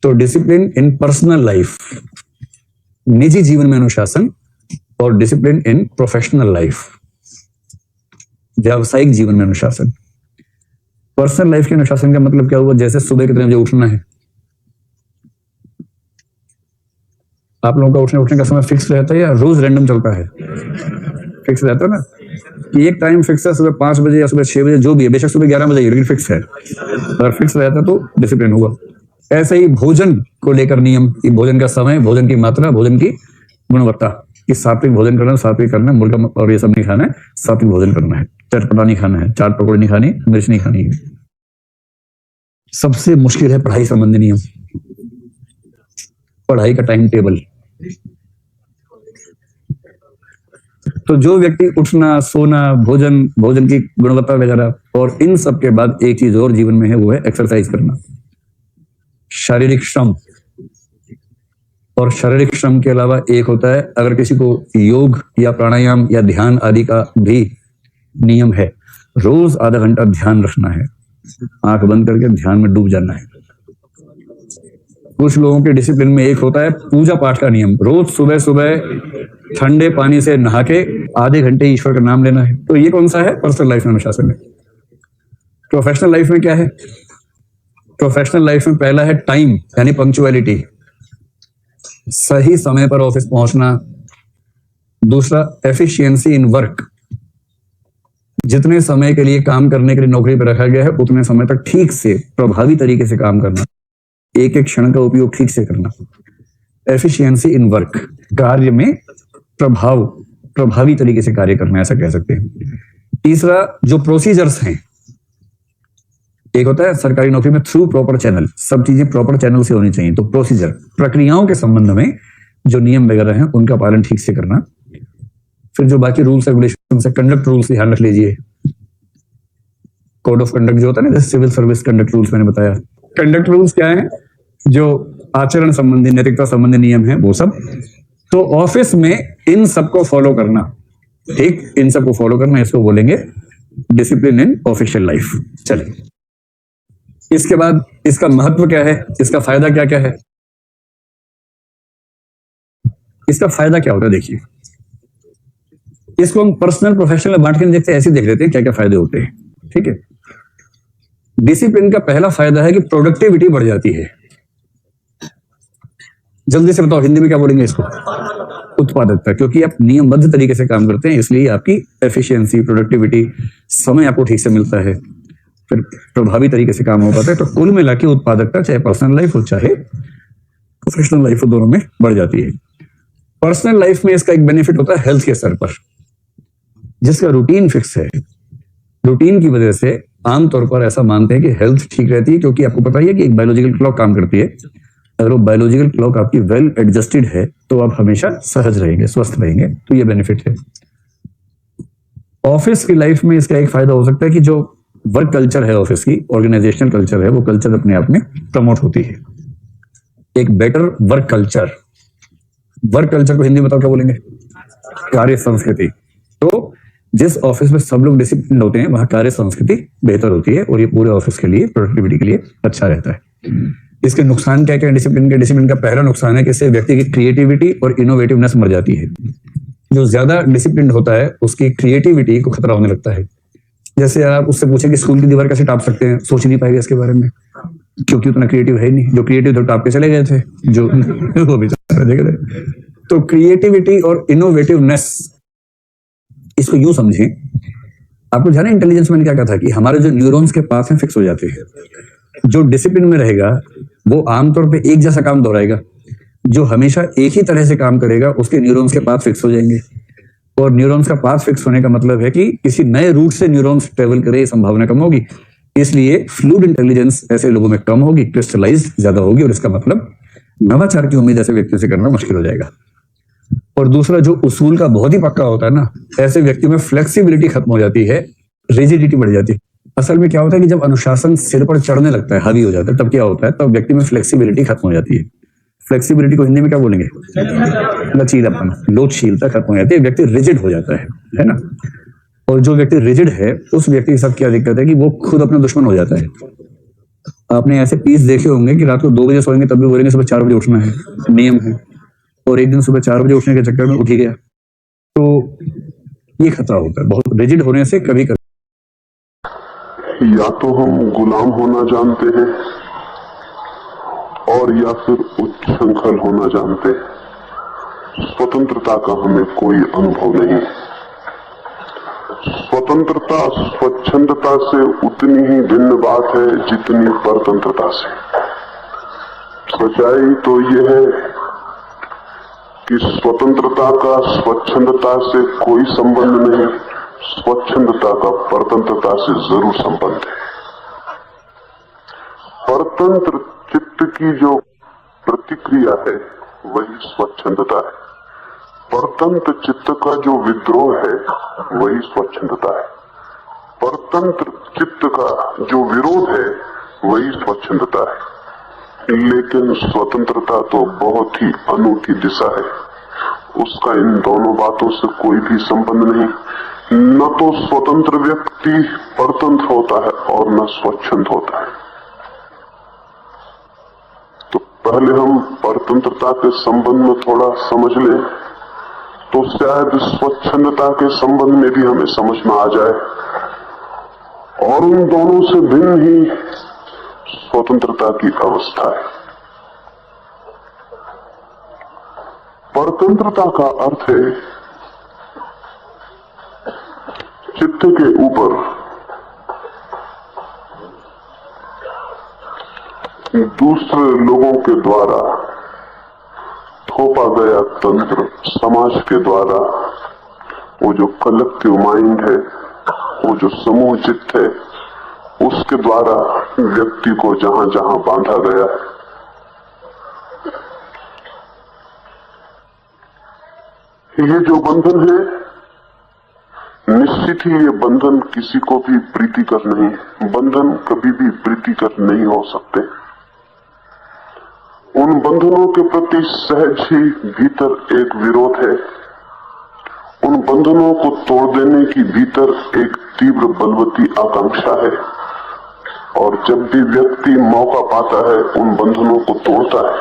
Speaker 2: तो डिसिप्लिन इन पर्सनल लाइफ, निजी जीवन में अनुशासन, और डिसिप्लिन इन प्रोफेशनल लाइफ, व्यावसायिक जीवन में अनुशासन। पर्सनल लाइफ के अनुशासन का मतलब क्या हुआ? जैसे सुबह कितने बजे उठना है, आप लोगों का उठने का समय फिक्स रहता है या रोज रैंडम चलता है? फिक्स रहता है ना, कि एक टाइम फिक्स है, सुबह 5 बजे या सुबह 6 बजे, जो भी है, बेशक सुबह 11 बजे लेकिन फिक्स है। अगर फिक्स रहता है तो डिसिप्लिन हुआ। ऐसे ही भोजन को लेकर नियम, कि भोजन का समय, भोजन की मात्रा, भोजन की गुणवत्ता, कि सात्विक भोजन करना, सात्विक करना है, मुर्गा और ये सब नहीं खाना है, सात्विक भोजन करना है, चटपटा नहीं खाना है, चाट पकौड़े नहीं खानी, मिर्च नहीं खानी है। सबसे मुश्किल है पढ़ाई संबंधी नियम, पढ़ाई का टाइम टेबल। तो जो व्यक्ति उठना, सोना, भोजन की गुणवत्ता वगैरह, और इन सब के बाद एक चीज और जीवन में है, वो है एक्सरसाइज करना, शारीरिक श्रम। और शारीरिक श्रम के अलावा एक होता है, अगर किसी को योग या प्राणायाम या ध्यान आदि का भी नियम है, रोज आधा घंटा ध्यान रखना है, आंख बंद करके ध्यान में डूब जाना है। कुछ लोगों के डिसिप्लिन में एक होता है पूजा पाठ का नियम, रोज सुबह सुबह ठंडे पानी से नहा के आधे घंटे ईश्वर का नाम लेना है। तो ये कौन सा है? पर्सनल लाइफ में अनुशासन है। प्रोफेशनल लाइफ में क्या है? प्रोफेशनल लाइफ में पहला है टाइम, यानी पंक्चुअलिटी, सही समय पर ऑफिस पहुंचना। दूसरा एफिशिएंसी इन वर्क, जितने समय के लिए काम करने के लिए नौकरी पर रखा गया है उतने समय तक ठीक से प्रभावी तरीके से काम करना, एक एक क्षण का उपयोग ठीक से करना। एफिशिएंसी इन वर्क, कार्य में प्रभावी तरीके से कार्य करना, ऐसा कह सकते हैं। तीसरा जो प्रोसीजर्स हैं, एक होता है सरकारी नौकरी में थ्रू प्रॉपर चैनल, सब चीजें प्रॉपर चैनल से होनी चाहिए। तो प्रोसीजर, प्रक्रियाओं के संबंध में जो नियम वगैरह हैं उनका पालन ठीक से करना। फिर जो बाकी रूल्स रेगुलेशन है, कंडक्ट रूल्स ध्यान रख लीजिए, कोड ऑफ कंडक्ट जो होता है ना, जैसे सिविल सर्विस कंडक्ट रूल्स मैंने बताया। कंडक्ट रूल्स क्या है? जो आचरण संबंधी, नैतिकता संबंधी नियम है वो सब। तो ऑफिस में इन सबको फॉलो करना, ठीक, इन सबको फॉलो करना, इसको बोलेंगे डिसिप्लिन इन ऑफिशियल लाइफ। चलिए, इसके बाद इसका महत्व क्या है, इसका फायदा क्या क्या है? इसका फायदा क्या होता है, देखिए, इसको हम पर्सनल प्रोफेशनल में बांट के देखते हैं, ऐसे देख लेते हैं क्या क्या फायदे होते हैं। ठीक है, डिसिप्लिन का पहला फायदा है कि प्रोडक्टिविटी बढ़ जाती है। जल्दी से बताओ हिंदी में क्या बोलेंगे इसको? उत्पादकता, क्योंकि आप नियमबद्ध तरीके से काम करते हैं, इसलिए आपकी एफिशिएंसी, प्रोडक्टिविटी, समय आपको ठीक से मिलता है, फिर प्रभावी तरीके से काम हो पाता है। तो कुल मिला के उत्पादकता, चाहे पर्सनल लाइफ हो चाहे प्रोफेशनल लाइफ हो, दोनों में बढ़ जाती है। पर्सनल लाइफ में इसका एक बेनिफिट होता है हेल्थ के स्तर पर, जिसका रूटीन फिक्स है। रूटीन की वजह से आमतौर पर ऐसा मानते हैं कि हेल्थ ठीक रहती है, क्योंकि आपको पता ही है कि एक बायोलॉजिकल क्लॉक काम करती है। अगर वो बायोलॉजिकल क्लॉक आपकी वेल एडजस्टेड है तो आप हमेशा सहज रहेंगे, स्वस्थ रहेंगे। तो ये बेनिफिट है। ऑफिस की लाइफ में इसका एक फायदा हो सकता है कि जो वर्क कल्चर है, ऑफिस की ऑर्गेनाइजेशनल कल्चर है, वो कल्चर अपने आप में प्रमोट होती है। एक better work culture, work culture को हिंदी में बताओ क्या बोलेंगे? कार्य संस्कृति। तो जिस ऑफिस में सब लोग डिसिप्लिन होते हैं वहां कार्य संस्कृति बेहतर होती है, और ये पूरे ऑफिस के लिए, प्रोडक्टिविटी के लिए अच्छा रहता है। इसके नुकसान क्या क्या है डिसिप्लिन के? डिसिप्लिन का पहला नुकसान है कि इससे व्यक्ति की क्रिएटिविटी और इनोवेटिवनेस मर जाती है। जो ज्यादा डिसिप्लिन होता है उसकी क्रिएटिविटी को खतरा होने लगता है। जैसे आप उससे पूछे कि स्कूल की दीवार कैसे टाप सकते हैं, सोच नहीं पाएगा इसके बारे में, क्योंकि उतना क्रिएटिव है ही नहीं। जो क्रिएटिव थे टाप के चले गए थे, जो वो बेचारे देख रहे। तो क्रिएटिविटी और इनोवेटिवनेस, इसको यूं समझें, आपको जाना इंटेलिजेंस में क्या कहा था कि हमारे जो न्यूरॉन्स के पास हैं फिक्स हो जाते हैं। जो डिसिप्लिन में रहेगा वो आमतौर पे एक जैसा काम दोहराएगा, जो हमेशा एक ही तरह से काम करेगा उसके न्यूरॉन्स के पास फिक्स हो जाएंगे। और न्यूरॉन्स का पास फिक्स होने का मतलब है कि किसी नए रूट से न्यूरॉन्स ट्रेवल करे, ये संभावना कम होगी। इसलिए फ्लूइड इंटेलिजेंस ऐसे लोगों में कम होगी, क्रिस्टलाइज्ड ज्यादा होगी, और इसका मतलब नवाचार की उम्मीद ऐसे व्यक्तियों से करना मुश्किल हो जाएगा। और दूसरा, जो उसूल का बहुत ही पक्का होता है ना, ऐसे व्यक्तियों में फ्लेक्सिबिलिटी खत्म हो जाती है, रिजिडिटी बढ़ जाती है। असल में क्या होता है कि जब अनुशासन सिर पर चढ़ने लगता है, हावी हो जाता है, तब क्या होता है, तब व्यक्ति में फ्लेक्सिबिलिटी खत्म हो जाती है। फ्लेक्सिबिलिटी को हिंदी में क्या बोलेंगे? लचीलापन, लोचशीलता खत्म हो जाती है, व्यक्ति रिजिड हो जाता है ना। और जो व्यक्ति रिजिड है उस व्यक्ति के साथ क्या दिक्कत है कि वो खुद अपना दुश्मन हो जाता है। आपने ऐसे पीस देखे होंगे कि रात को 2 बजे सोएंगे तब भी बोलेंगे सुबह 4 बजे उठना है, नियम है, और एक दिन सुबह 4 बजे उठने के चक्कर में उठ ही गया, तो ये खतरा होता है। बहुत रिजिड होने से कभी
Speaker 3: या तो हम गुलाम होना जानते हैं और या फिर उच्छृंखल होना जानते हैं। स्वतंत्रता का हमें कोई अनुभव नहीं। स्वतंत्रता स्वच्छंदता से उतनी ही भिन्न बात है जितनी परतंत्रता से। सच्चाई तो यह है कि स्वतंत्रता का स्वच्छंदता से कोई संबंध नहीं, स्वच्छंदता का परतंत्रता से जरूर संबंध है। परतंत्र चित्त की जो प्रतिक्रिया है वही स्वच्छंदता है, परतंत्र चित्त का जो विद्रोह है वही स्वच्छंदता है, परतंत्र चित्त का जो विरोध है वही स्वच्छंदता है। लेकिन स्वतंत्रता तो बहुत ही अनूठी दिशा है, उसका इन दोनों बातों से कोई भी संबंध नहीं। न तो स्वतंत्र व्यक्ति परतंत्र होता है और न स्वच्छंद होता है। तो पहले हम परतंत्रता के संबंध में थोड़ा समझ लें तो शायद स्वच्छंदता के संबंध में भी हमें समझ में आ जाए, और उन दोनों से भिन्न ही स्वतंत्रता की अवस्था है। परतंत्रता का अर्थ है चित्त के ऊपर दूसरे लोगों के द्वारा थोपा गया तंत्र, समाज के द्वारा वो जो कलेक्टिव माइंड है, वो जो समूह चित्त है, उसके द्वारा व्यक्ति को जहां जहां बांधा गया है। ये जो बंधन है, निश्चित ही ये बंधन किसी को भी प्रीतिकर नहीं है। बंधन कभी भी प्रीतिकर नहीं हो सकते। उन बंधनों के प्रति सहज ही भीतर एक विरोध है। उन बंधनों को तोड़ देने की भीतर एक तीव्र बलवती आकांक्षा है, और जब भी व्यक्ति मौका पाता है उन बंधनों को तोड़ता है।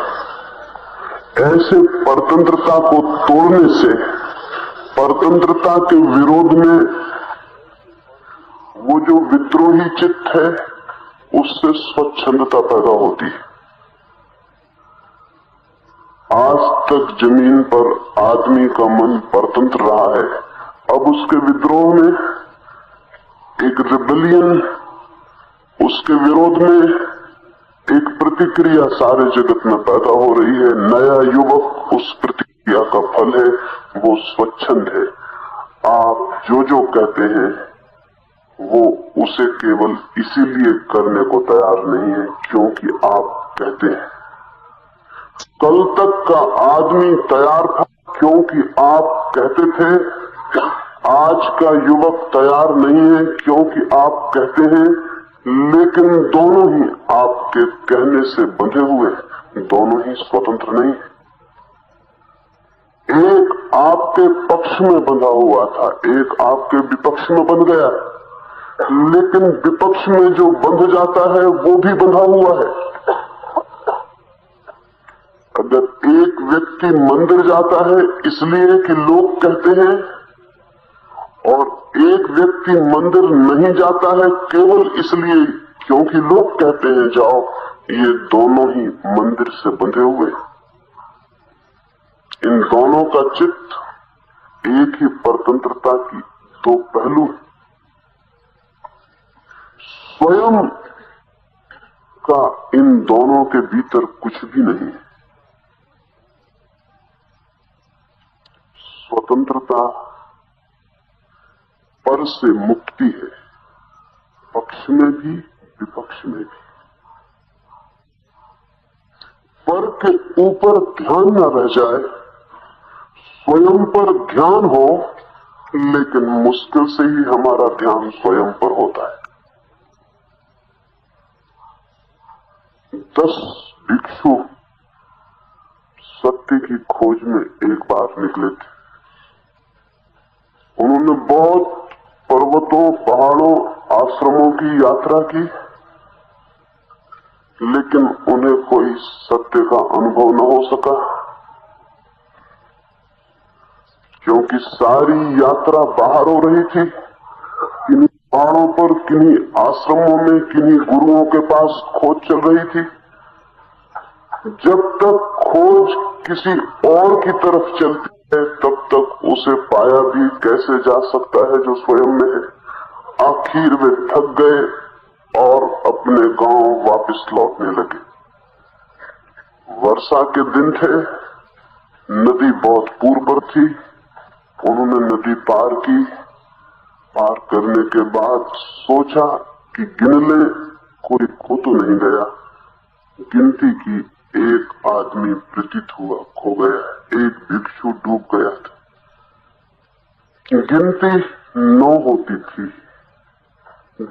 Speaker 3: ऐसे परतंत्रता को तोड़ने से, परतंत्रता के विरोध में वो जो विद्रोही चित्त है उससे स्वच्छंदता पैदा होती है। आज तक जमीन पर आदमी का मन परतंत्र रहा है, अब उसके विद्रोह में एक रिबेलियन, उसके विरोध में एक प्रतिक्रिया सारे जगत में पैदा हो रही है। नया युवक उस प्रतिक्रिया का फल है, वो स्वच्छंद है। आप जो जो कहते हैं वो उसे केवल इसीलिए करने को तैयार नहीं है क्योंकि आप कहते हैं। कल तक का आदमी तैयार था क्योंकि आप कहते थे, आज का युवक तैयार नहीं है क्योंकि आप कहते हैं। लेकिन दोनों ही आपके कहने से बंधे हुए, दोनों ही स्वतंत्र नहीं। एक आपके पक्ष में बंधा हुआ था, एक आपके विपक्ष में बंध गया, लेकिन विपक्ष में जो बंध जाता है वो भी बंधा हुआ है। अगर एक व्यक्ति मंदिर जाता है इसलिए कि लोग कहते हैं, और एक व्यक्ति मंदिर नहीं जाता है केवल इसलिए क्योंकि लोग कहते हैं जाओ, ये दोनों ही मंदिर से बंधे हुए। इन दोनों का चित्त एक ही परतंत्रता की दो पहलू है। स्वयं का इन दोनों के भीतर कुछ भी नहीं है। स्वतंत्रता पर से मुक्ति है, पक्ष में भी विपक्ष में भी। पर के ऊपर ध्यान न रह जाए, स्वयं पर ध्यान हो, लेकिन मुश्किल से ही हमारा ध्यान स्वयं पर होता है। 10 भिक्षु सत्य की खोज में एक बार निकले थे। उन्होंने बहुत पर्वतों, पहाड़ों, आश्रमों की यात्रा की, लेकिन उन्हें कोई सत्य का अनुभव न हो सका, क्योंकि सारी यात्रा बाहर हो रही थी, किन्हीं पहाड़ों पर, किन्हीं आश्रमों में, किन्हीं गुरुओं के पास खोज चल रही थी। जब तक खोज किसी और की तरफ चलती है तब तक उसे पाया भी कैसे जा सकता है जो स्वयं में है। आखिर वे थक गए और अपने गांव वापस लौटने लगे। वर्षा के दिन थे, नदी बहुत पूर्व पर थी। उन्होंने नदी पार की। पार करने के बाद सोचा कि गिन ले, कोई खो तो नहीं गया। गिनती की, एक आदमी प्रतीत हुआ खो गया, एक भिक्षु डूब गया था। गिनती 9 होती थी,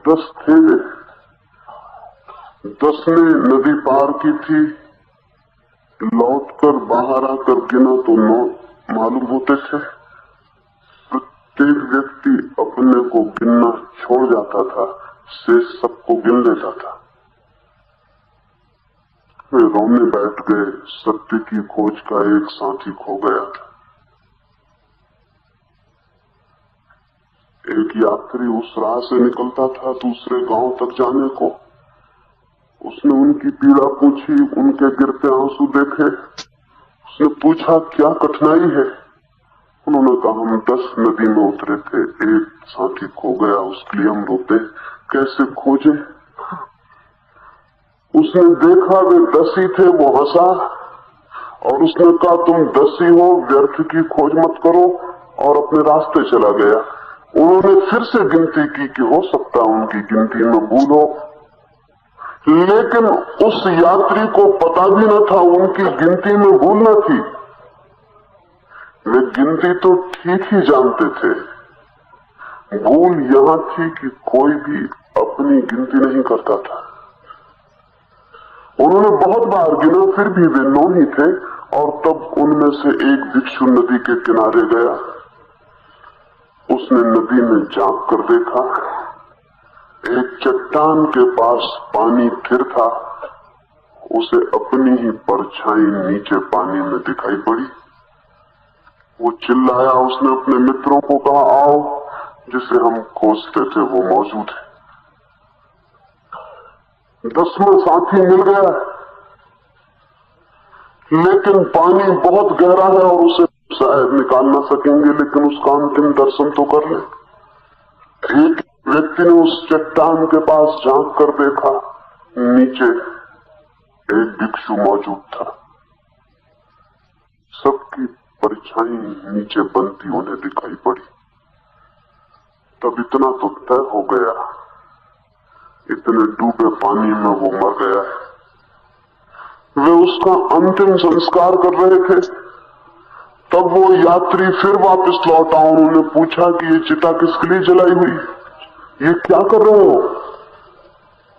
Speaker 3: 10 थे वे। 10 ने नदी पार की थी। लौटकर बाहर आकर गिना तो 9 मालूम होते थे। प्रत्येक व्यक्ति अपने को गिनना छोड़ जाता था, शेष सबको गिन लेता था। वे रोने बैठ गए। सत्य की खोज का एक साथी खो गया था। एक यात्री उस राह से निकलता था दूसरे गांव तक जाने को। उसने उनकी पीड़ा पूछी, उनके गिरते आंसू देखे। उसने पूछा, क्या कठिनाई है? उन्होंने कहा, हम 10 नदी में उतरे थे, एक साथी खो गया, उसके लिए हम रोते, कैसे खोजें? उसने देखा वे 10 ही थे। वो हंसा और उसने कहा, तुम 10 ही हो, व्यर्थ की खोज मत करो, और अपने रास्ते चला गया। उन्होंने फिर से गिनती की कि हो सकता उनकी गिनती में भूल हो, लेकिन उस यात्री को पता भी न था उनकी गिनती में भूल न थी। वे गिनती तो ठीक ही जानते थे। भूल यहां थी कि कोई भी अपनी गिनती नहीं करता था। उन्होंने बहुत बार गिना, फिर भी वे 9 ही थे। और तब उनमें से एक भिक्षु नदी के किनारे गया। उसने नदी में झांक कर देखा। एक चट्टान के पास पानी स्थिर था। उसे अपनी ही परछाई नीचे पानी में दिखाई पड़ी। वो चिल्लाया। उसने अपने मित्रों को कहा, आओ, जिसे हम खोजते थे वो मौजूद है। 10वां साथी मिल गया, लेकिन पानी बहुत गहरा है और उसे शायद निकाल ना सकेंगे, लेकिन उसका अंतिम दर्शन तो कर ले। एक व्यक्ति ने उस चट्टान के पास झांक कर देखा। नीचे एक भिक्षु मौजूद था। सबकी परछाई नीचे बनती उन्हें दिखाई पड़ी। तब इतना तो तय हो गया, इतने डूबे पानी में वो मर गया है। वे उसका अंतिम संस्कार कर रहे थे। तब वो यात्री फिर वापस लौटा। उन्होंने पूछा कि ये चिता किसके लिए जलाई हुई, ये क्या कर रहे हो?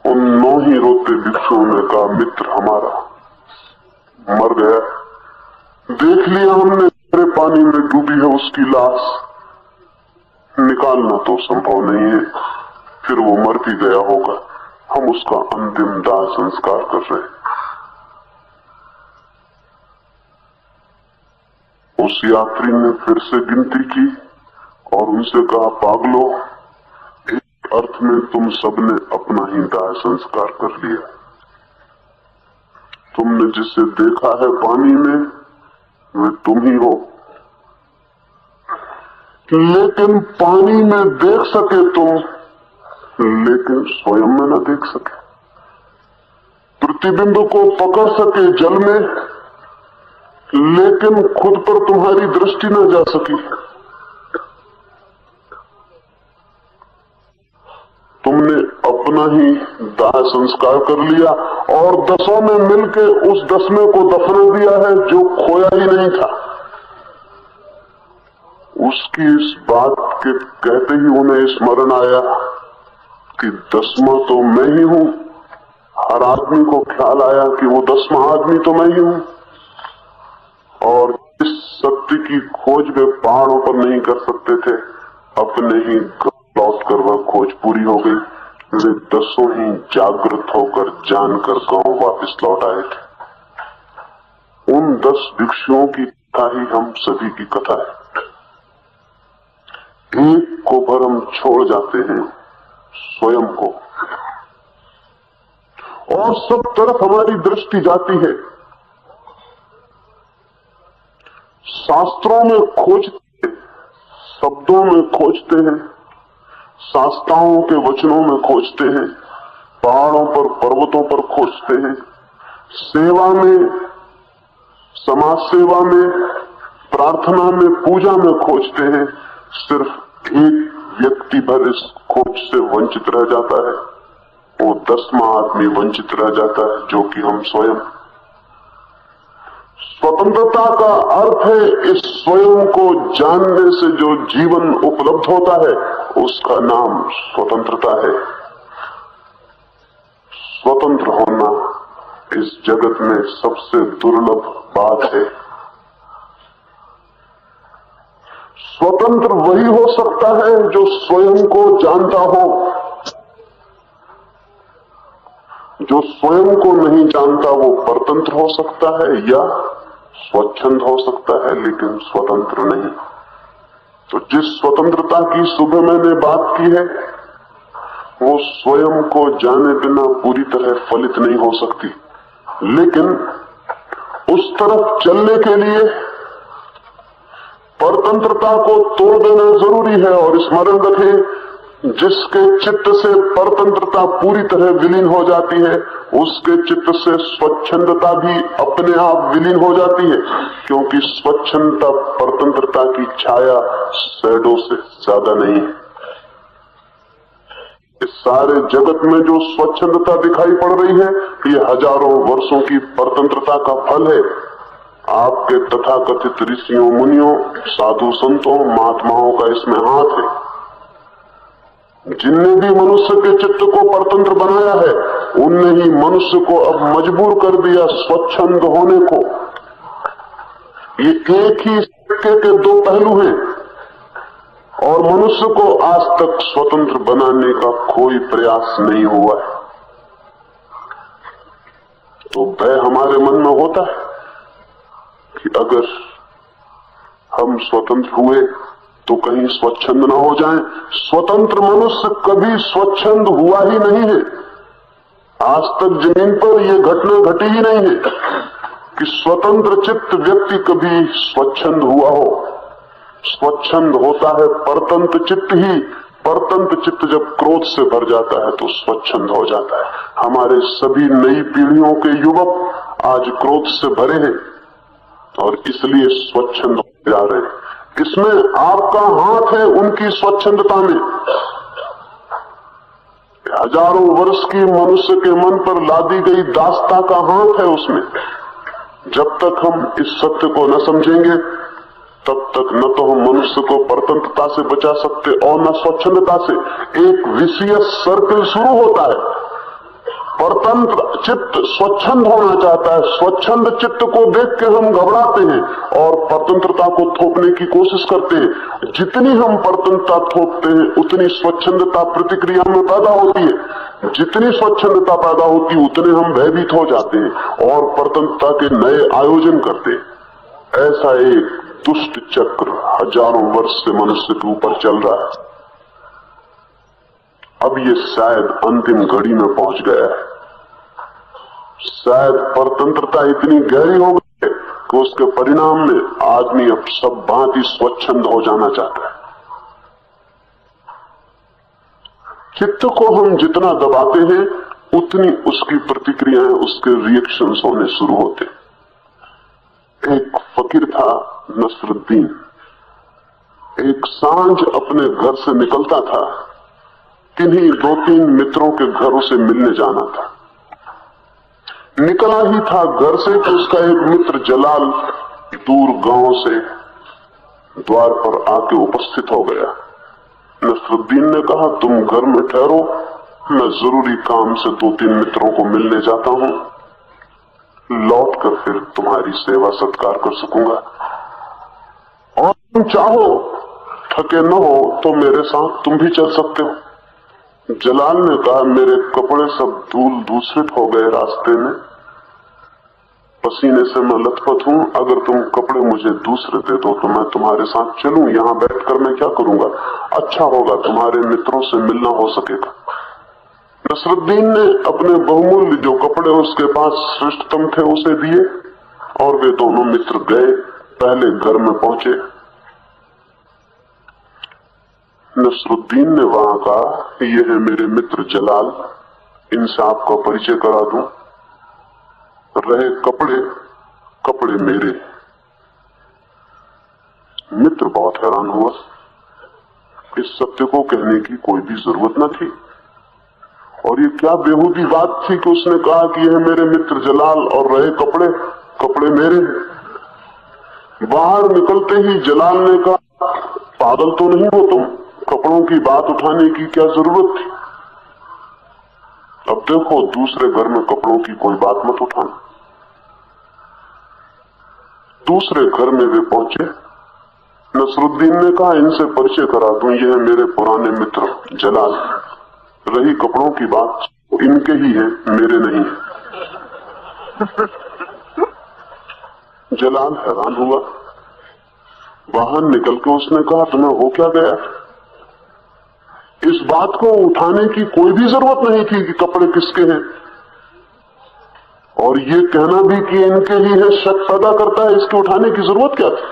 Speaker 3: उन 9 ही रोते भिक्षुओं ने कहा, मित्र हमारा मर गया, देख लिया हमने, गहरे पानी में डूबी है उसकी लाश, निकालना तो संभव नहीं है, फिर वो मर भी गया होगा, हम उसका अंतिम दाह संस्कार कर रहे हैं। उस यात्री ने फिर से गिनती की और उनसे कहा, पागलो, एक अर्थ में तुम सबने अपना ही दाह संस्कार कर लिया। तुमने जिसे देखा है पानी में वे तुम ही हो, लेकिन पानी में देख सके तुम, लेकिन स्वयं में न देख सके। प्रतिबिंब को पकड़ सके जल में, लेकिन खुद पर तुम्हारी दृष्टि न जा सकी। तुमने अपना ही दाह संस्कार कर लिया और 10 ने मिलकर उस 10वें को दफना दिया है जो खोया ही नहीं था। उसकी इस बात के कहते ही उन्हें स्मरण आया कि 10वां तो मैं ही हूं। हर आदमी को ख्याल आया कि वो 10वां आदमी तो मैं ही हूं। और इस सत्य की खोज वे पहाड़ों पर नहीं कर सकते थे, अपने ही लौट कर वह खोज पूरी हो गई। वे दसों ही जागृत होकर जानकर गांव वापस लौट आए थे। उन 10 भिक्षुओं की कथा ही हम सभी की कथा है। एक को भरम छोड़ जाते हैं, स्वयं को, और सब तरफ हमारी दृष्टि जाती है। शास्त्रों में खोजते हैं, शब्दों में खोजते हैं, शास्त्राओं के वचनों में खोजते हैं, पहाड़ों पर पर्वतों पर खोजते हैं, सेवा में, समाज सेवा में, प्रार्थना में, पूजा में खोजते हैं। सिर्फ एक व्यक्ति भर इस खोज से वंचित रह जाता है, वो 10वां आदमी वंचित रह जाता है, जो कि हम स्वयं। स्वतंत्रता का अर्थ है इस स्वयं को जानने से जो जीवन उपलब्ध होता है, उसका नाम स्वतंत्रता है। स्वतंत्र होना इस जगत में सबसे दुर्लभ बात है। स्वतंत्र वही हो सकता है जो स्वयं को जानता हो। जो स्वयं को नहीं जानता वो परतंत्र हो सकता है या स्वच्छंद हो सकता है, लेकिन स्वतंत्र नहीं। तो जिस स्वतंत्रता की सुबह मैंने बात की है, वो स्वयं को जाने बिना पूरी तरह फलित नहीं हो सकती। लेकिन उस तरफ चलने के लिए परतंत्रता को तोड़ देना जरूरी है। और स्मरण रखें, जिसके चित्त से परतंत्रता पूरी तरह विलीन हो जाती है, उसके चित्त से स्वच्छंदता भी अपने आप विलीन हो जाती है, क्योंकि स्वच्छंदता परतंत्रता की छाया शैडो से ज्यादा नहीं है। इस सारे जगत में जो स्वच्छंदता दिखाई पड़ रही है, ये हजारों वर्षों की परतंत्रता का फल है। आपके तथाकथित ऋषियों, मुनियों, साधु संतों, महात्माओं का इसमें हाथ है। जिनने भी मनुष्य के चित्त को परतंत्र बनाया है, उनने ही मनुष्य को अब मजबूर कर दिया स्वच्छंद होने को। ये एक ही सिक्के के 2 पहलू हैं, और मनुष्य को आज तक स्वतंत्र बनाने का कोई प्रयास नहीं हुआ है। तो भय हमारे मन में होता है कि अगर हम स्वतंत्र हुए तो कहीं स्वच्छंद ना हो जाएं। स्वतंत्र मनुष्य कभी स्वच्छंद हुआ ही नहीं है। आज तक जमीन पर यह घटना घटी ही नहीं है कि स्वतंत्र चित्त व्यक्ति कभी स्वच्छंद हुआ हो। स्वच्छंद होता है परतंत्र चित्त ही। परतंत्र चित्त जब क्रोध से भर जाता है तो स्वच्छंद हो जाता है। हमारे सभी नई पीढ़ियों के युवक आज क्रोध से भरे हैं और इसलिए स्वच्छंद हो जा रहे हैं। इसमें आपका हाथ है उनकी स्वच्छंदता में। हजारों वर्ष की मनुष्य के मन पर लादी गई दास्ता का हाथ है उसमें। जब तक हम इस सत्य को न समझेंगे, तब तक न तो हम मनुष्य को परतंत्रता से बचा सकते और न स्वच्छंदता से। एक विशियस सर्कल शुरू होता है। परतंत्र चित्त स्वच्छंद होना चाहता है, स्वच्छंद चित्त को देख के हम घबराते हैं और परतंत्रता को थोपने की कोशिश करते हैं। जितनी हम परतंत्रता थोपते हैं, उतनी स्वच्छंदता प्रतिक्रिया में पैदा होती है। जितनी स्वच्छंदता पैदा होती है, उतने हम भयभीत हो जाते हैं और परतंत्रता के नए आयोजन करते हैं। ऐसा एक दुष्ट चक्र हजारों वर्ष से मनुष्य के ऊपर चल रहा है। अब ये शायद अंतिम घड़ी में पहुंच गया है। शायद परतंत्रता इतनी गहरी हो गई है कि उसके परिणाम में आदमी अब सब भांति स्वच्छंद हो जाना चाहता है। चित्त को हम जितना दबाते हैं, उतनी उसकी प्रतिक्रियाएं, उसके रिएक्शंस होने शुरू होते। एक फकीर था नसरुद्दीन। एक सांझ अपने घर से निकलता था। किन्हीं 2-3 मित्रों के घरों से मिलने जाना था। निकला ही था घर से कि उसका एक मित्र जलाल दूर गांव से द्वार पर आके उपस्थित हो गया। नसरुद्दीन ने कहा, तुम घर में ठहरो, मैं जरूरी काम से 2-3 मित्रों को मिलने जाता हूं, लौट कर फिर तुम्हारी सेवा सत्कार कर सकूंगा। और तुम चाहो, थके न हो तो मेरे साथ तुम भी चल सकते हो। जलाल ने कहा, मेरे कपड़े सब धूल दूषित हो गए रास्ते में, पसीने से मैं लथपथ हूं, अगर तुम कपड़े मुझे दूसरे दे दो तो मैं तुम्हारे साथ चलूं, यहां बैठकर मैं क्या करूंगा, अच्छा होगा, तुम्हारे मित्रों से मिलना हो सकेगा। नसरुद्दीन ने अपने बहुमूल्य जो कपड़े उसके पास श्रेष्ठतम थे उसे दिए और वे दोनों मित्र गए, पहले घर में पहुंचे। नसरुद्दीन ने वहां कहा, ये है मेरे मित्र जलाल, इनसे आपका परिचय करा दूं। रहे कपड़े, कपड़े मेरे। मित्र बहुत हैरान हुआ, इस सत्य को कहने की कोई भी जरूरत न थी, और ये क्या बेहूदी बात थी कि उसने कहा कि यह मेरे मित्र जलाल और रहे कपड़े, कपड़े मेरे। बाहर निकलते ही जलाल ने कहा, पागल तो नहीं हो तुम, कपड़ों की बात उठाने की क्या जरूरत थी। अब देखो, दूसरे घर में कपड़ों की कोई बात मत उठाना। दूसरे घर में वे पहुंचे। नसरुद्दीन ने कहा, इनसे परिचय करा दूं, ये है मेरे पुराने मित्र जलाल, रही कपड़ों की बात इनके ही है, मेरे नहीं। जलाल हैरान हुआ। बाहर निकल के उसने कहा, तुम्हें हो क्या गया। इस बात को उठाने की कोई भी जरूरत नहीं थी कि कपड़े किसके हैं, और ये कहना भी कि इनके ही है शक पैदा करता है, इसके उठाने की जरूरत क्या थी।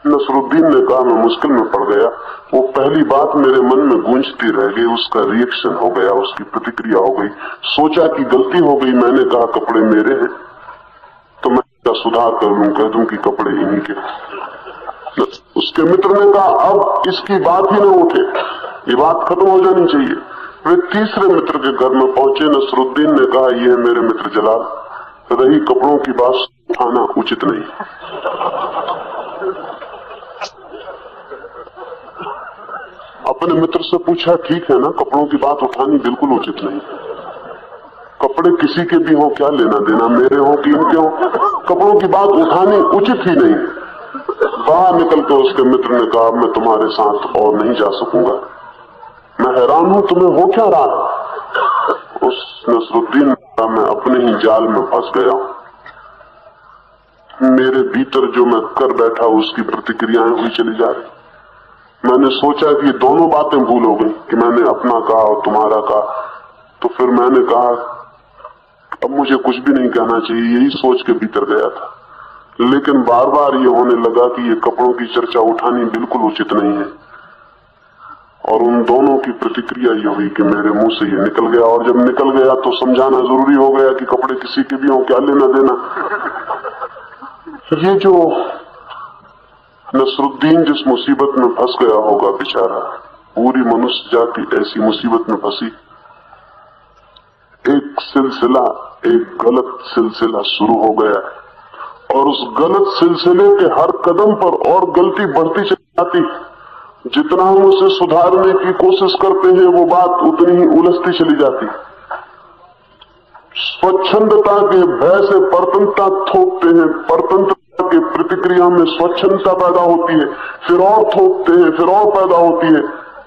Speaker 3: नसरुद्दीन ने कहा, मैं मुश्किल में पड़ गया, वो पहली बात मेरे मन में गूंजती रह गई, उसका रिएक्शन हो गया, उसकी प्रतिक्रिया हो गई, सोचा कि गलती हो गई, मैंने कहा कपड़े मेरे हैं, तो मैं क्या सुधार कर लूं, कह दूं कि कपड़े इन्हीं के। उसके मित्र ने कहा, अब इसकी बात ही ना उठे, ये बात खत्म हो जानी चाहिए। वे तीसरे मित्र के घर में पहुंचे। नसरुद्दीन ने कहा, ये है मेरे मित्र जलाल, रही कपड़ों की बात उठाना उचित नहीं। अपने मित्र से पूछा, ठीक है ना, कपड़ों की बात उठानी बिल्कुल उचित नहीं। कपड़े किसी के भी हो, क्या लेना देना, मेरे हो कि इनके हो, कपड़ों की बात उठानी उचित ही नहीं। बाहर निकल कर उसके मित्र ने कहा, मैं तुम्हारे साथ और नहीं जा सकूंगा, मैं हैरान हूं, तुम्हें हो क्या रहा। उस नसरुद्दीन ने कहा, मैं अपने ही जाल में फंस गया हूं, मेरे भीतर जो मैं कर बैठा उसकी प्रतिक्रियाएं हुई चली जा रही। मैंने सोचा कि दोनों बातें भूल हो गई कि मैंने अपना कहा और तुम्हारा कहा, तो फिर मैंने कहा अब मुझे कुछ भी नहीं कहना चाहिए, यही सोच के भीतर गया था। लेकिन बार बार ये होने लगा कि ये कपड़ों की चर्चा उठानी बिल्कुल उचित नहीं है, और उन दोनों की प्रतिक्रिया ये हुई कि मेरे मुंह से ये निकल गया, और जब निकल गया तो समझाना जरूरी हो गया कि कपड़े किसी के भी हो, क्या लेना देना। ये जो नसरुद्दीन जिस मुसीबत में फंस गया होगा बेचारा, पूरी मनुष्य जाति ऐसी मुसीबत में फंसी। एक सिलसिला, एक गलत सिलसिला शुरू हो गया, और उस गलत सिलसिले के हर कदम पर और गलती बढ़ती चली जाती। जितना हम उसे सुधारने की कोशिश करते हैं वो बात उतनी ही उलझती चली जाती। स्वच्छंदता के भय से परतंत्रता थोपते हैं, परतंत्रता के प्रतिक्रिया में स्वच्छंदता पैदा होती है, फिर और थोपते हैं, फिर और पैदा होती है,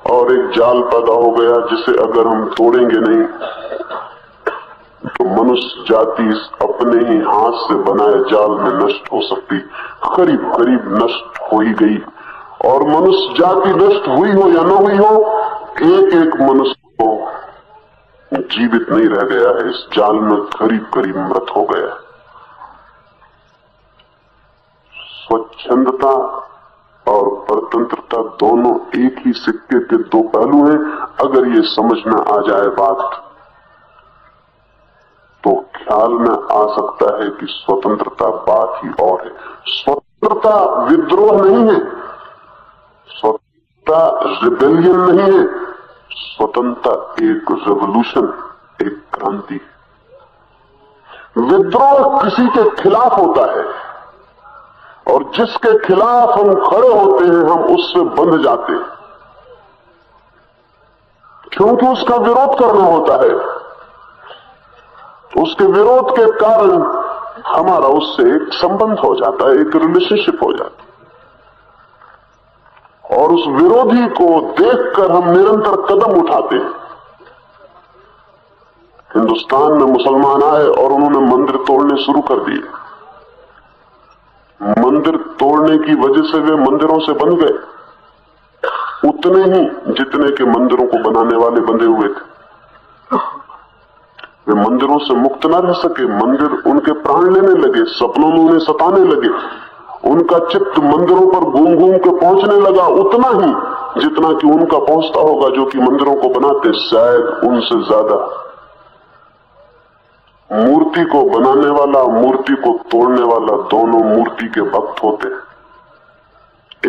Speaker 3: और एक जाल पैदा हो गया जिसे अगर हम तोड़ेंगे नहीं तो मनुष्य जाति इस अपने ही हाथ से बनाए जाल में नष्ट हो सकती, करीब करीब नष्ट हो ही गई। और मनुष्य जाति नष्ट हुई हो या न हुई हो, एक एक मनुष्य को जीवित नहीं रह गया है, इस जाल में करीब करीब मृत हो गया। स्वच्छंदता और परतंत्रता दोनों एक ही सिक्के के दो पहलू हैं। अगर ये समझ में आ जाए बात तो ख्याल में आ सकता है कि स्वतंत्रता बात ही और है। स्वतंत्रता विद्रोह नहीं है, स्वतंत्रता रिबेलियन नहीं है, स्वतंत्रता एक रेवोल्यूशन, एक क्रांति। विद्रोह किसी के खिलाफ होता है, और जिसके खिलाफ हम खड़े होते हैं हम उससे बंध जाते हैं, क्योंकि उसका विरोध करना होता है। उसके विरोध के कारण हमारा उससे एक संबंध हो जाता है, एक रिलेशनशिप हो जाता है। और और उस विरोधी को देखकर हम निरंतर कदम उठाते हैं। हिंदुस्तान में मुसलमान आए और उन्होंने मंदिर तोड़ने शुरू कर दिए। मंदिर तोड़ने की वजह से वे मंदिरों से बन गए, उतने ही जितने के मंदिरों को बनाने वाले बंधे हुए थे। वे मंदिरों से मुक्त न रह सके, मंदिर उनके प्राण लेने लगे, सपनों में उन्हें सताने लगे, उनका चित्त मंदिरों पर घूम घूम के पहुंचने लगा, उतना ही जितना कि उनका पहुंचता होगा जो कि मंदिरों को बनाते, शायद उनसे ज्यादा। मूर्ति को बनाने वाला, मूर्ति को तोड़ने वाला, दोनों मूर्ति के भक्त होते हैं।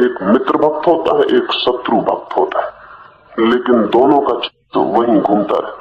Speaker 3: एक मित्र भक्त होता है, एक शत्रु भक्त होता है, लेकिन दोनों का चित्त वहीं घूमता रहता है।